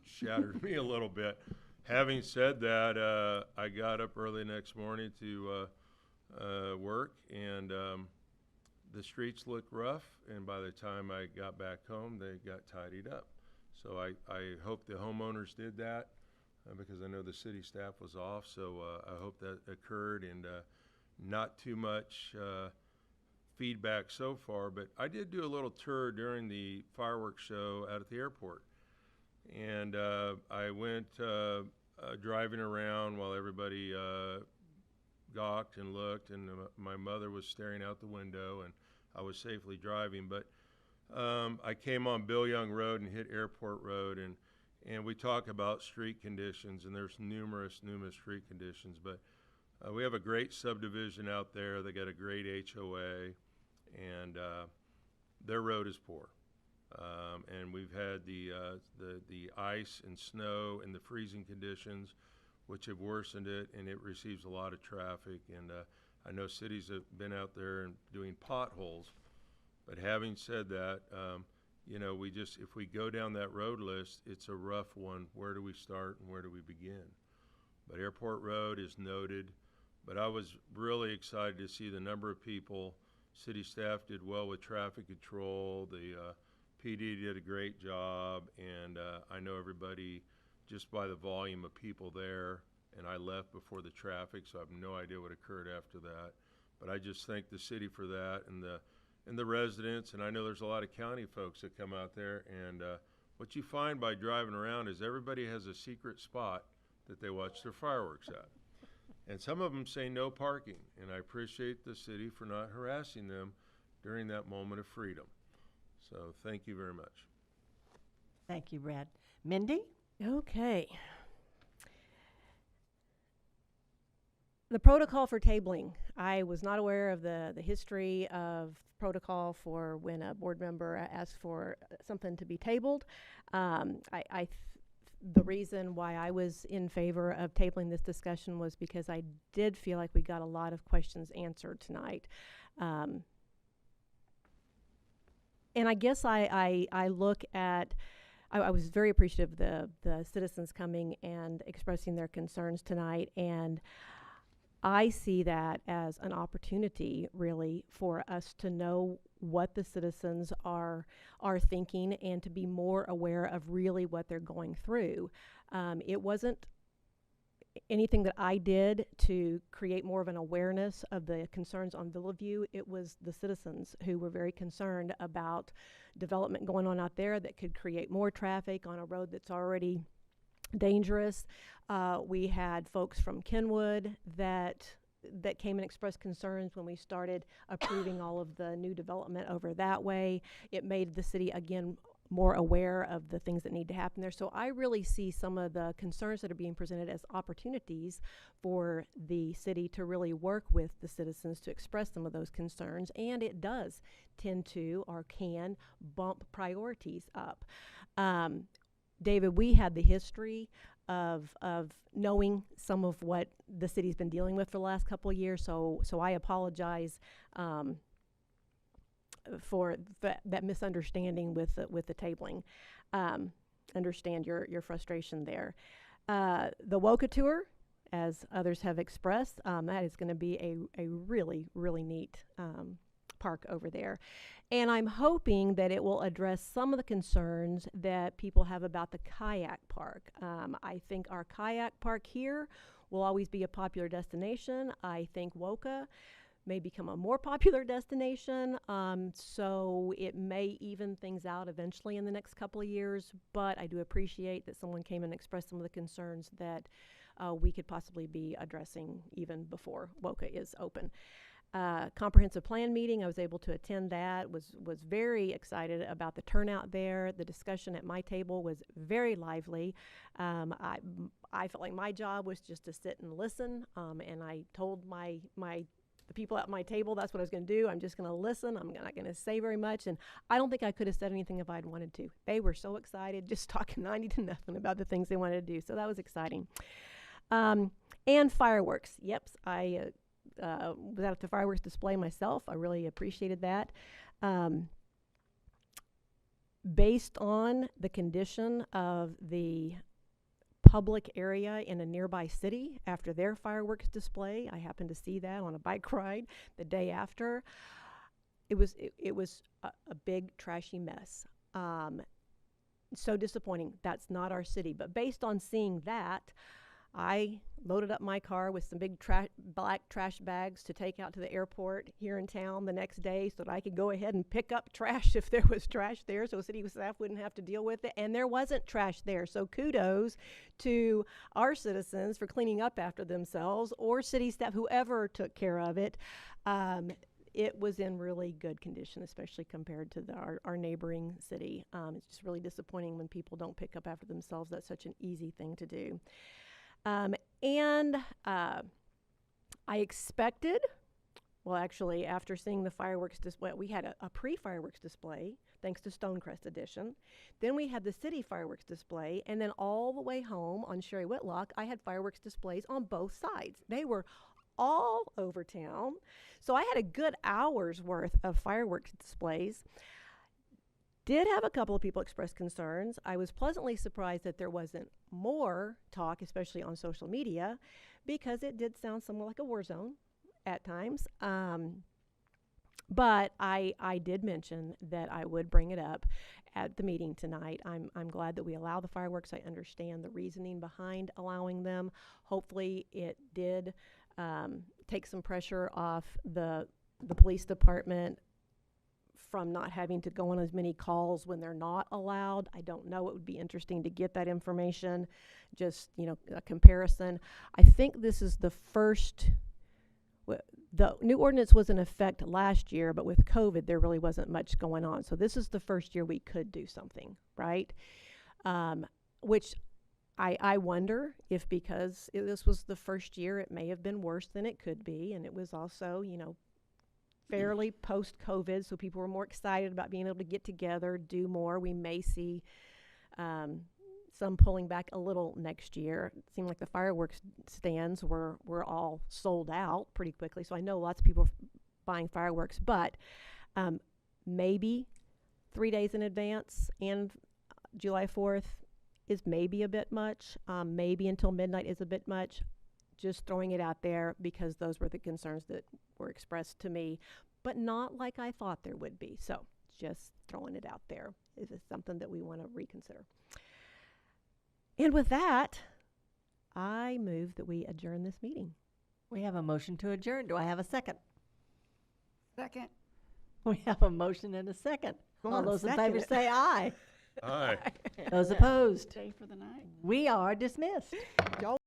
shattered me a little bit. Having said that, I got up early next morning to work, and the streets looked rough, and by the time I got back home, they got tidied up. So I hope the homeowners did that because I know the city staff was off, so I hope that occurred, and not too much feedback so far, but I did do a little tour during the fireworks show out at the airport. And I went driving around while everybody gawked and looked, and my mother was staring out the window, and I was safely driving. But I came on Bill Young Road and hit Airport Road, and we talk about street conditions, and there's numerous street conditions. But we have a great subdivision out there. They got a great HOA, and their road is poor. And we've had the ice and snow and the freezing conditions, which have worsened it, and it receives a lot of traffic. And I know cities have been out there and doing potholes. But having said that, you know, if we go down that road list, it's a rough one. Where do we start and where do we begin? But Airport Road is noted. But I was really excited to see the number of people. City staff did well with traffic control. The PD did a great job, and I know everybody, just by the volume of people there, and I left before the traffic, so I have no idea what occurred after that. But I just thank the city for that, and the residents, and I know there's a lot of county folks that come out there, and what you find by driving around is everybody has a secret spot that they watch their fireworks at. And some of them say no parking, and I appreciate the city for not harassing them during that moment of freedom. So thank you very much. Thank you, Brad. Mindy? Okay. The protocol for tabling. I was not aware of the history of protocol for when a board member asks for something to be tabled. The reason why I was in favor of tabling this discussion was because I did feel like we got a lot of questions answered tonight. And I guess I look at, I was very appreciative of the citizens coming and expressing their concerns tonight, and I see that as an opportunity, really, for us to know what the citizens are thinking and to be more aware of really what they're going through. It wasn't anything that I did to create more of an awareness of the concerns on Villaview. It was the citizens who were very concerned about development going on out there that could create more traffic on a road that's already dangerous. We had folks from Kenwood that came and expressed concerns when we started approving all of the new development over that way. It made the city, again, more aware of the things that need to happen there. So I really see some of the concerns that are being presented as opportunities for the city to really work with the citizens to express some of those concerns, and it does tend to, or can, bump priorities up. David, we had the history of knowing some of what the city's been dealing with for the last couple of years, so I apologize for that misunderstanding with the tabling. Understand your frustration there. The Woka Tour, as others have expressed, that is going to be a really, really neat park over there. And I'm hoping that it will address some of the concerns that people have about the kayak park. I think our kayak park here will always be a popular destination. I think Woka may become a more popular destination, so it may even things out eventually in the next couple of years, but I do appreciate that someone came and expressed some of the concerns that we could possibly be addressing even before Woka is open. Comprehensive plan meeting, I was able to attend that, was very excited about the turnout there. The discussion at my table was very lively. I felt like my job was just to sit and listen, and I told the people at my table that's what I was going to do. I'm just going to listen. I'm not going to say very much, and I don't think I could have said anything if I'd wanted to. They were so excited, just talking 90 to nothing about the things they wanted to do, so that was exciting. And fireworks. Yep, I was out at the fireworks display myself. I really appreciated that. Based on the condition of the public area in a nearby city after their fireworks display, I happened to see that on a bike ride the day after. It was a big trashy mess. So disappointing. That's not our city. But based on seeing that, I loaded up my car with some big black trash bags to take out to the airport here in town the next day so that I could go ahead and pick up trash if there was trash there, so city staff wouldn't have to deal with it. And there wasn't trash there. So kudos to our citizens for cleaning up after themselves, or city staff, whoever took care of it. It was in really good condition, especially compared to our neighboring city. It's just really disappointing when people don't pick up after themselves. That's such an easy thing to do. I expected, well, actually, after seeing the fireworks display, we had a pre-fireworks display, thanks to Stonecrest Edition. Then we had the city fireworks display, and then all the way home on Sherry Whitlock, I had fireworks displays on both sides. They were all over town. So I had a good hour's worth of fireworks displays. Did have a couple of people express concerns. I was pleasantly surprised that there wasn't more talk, especially on social media, because it did sound somewhat like a war zone at times. But I did mention that I would bring it up at the meeting tonight. I'm glad that we allow the fireworks. I understand the reasoning behind allowing them. Hopefully it did take some pressure off the police department from not having to go on as many calls when they're not allowed. I don't know. It would be interesting to get that information, just, a comparison. I think this is the first, the new ordinance was in effect last year, but with COVID, there really wasn't much going on. So this is the first year we could do something, right? Which I wonder if because this was the first year, it may have been worse than it could be. And it was also, fairly post-COVID, so people were more excited about being able to get together, do more. We may see some pulling back a little next year. It seemed like the fireworks stands were all sold out pretty quickly, so I know lots of people are buying fireworks, but maybe 3 days in advance and July 4th is maybe a bit much. Maybe until midnight is a bit much. Just throwing it out there because those were the concerns that were expressed to me, but not like I thought there would be. So just throwing it out there. Is it something that we want to reconsider? And with that, I move that we adjourn this meeting. We have a motion to adjourn. Do I have a second? Second. We have a motion and a second. All those in favor say aye. Aye. Those opposed? Stay for the night. We are dismissed.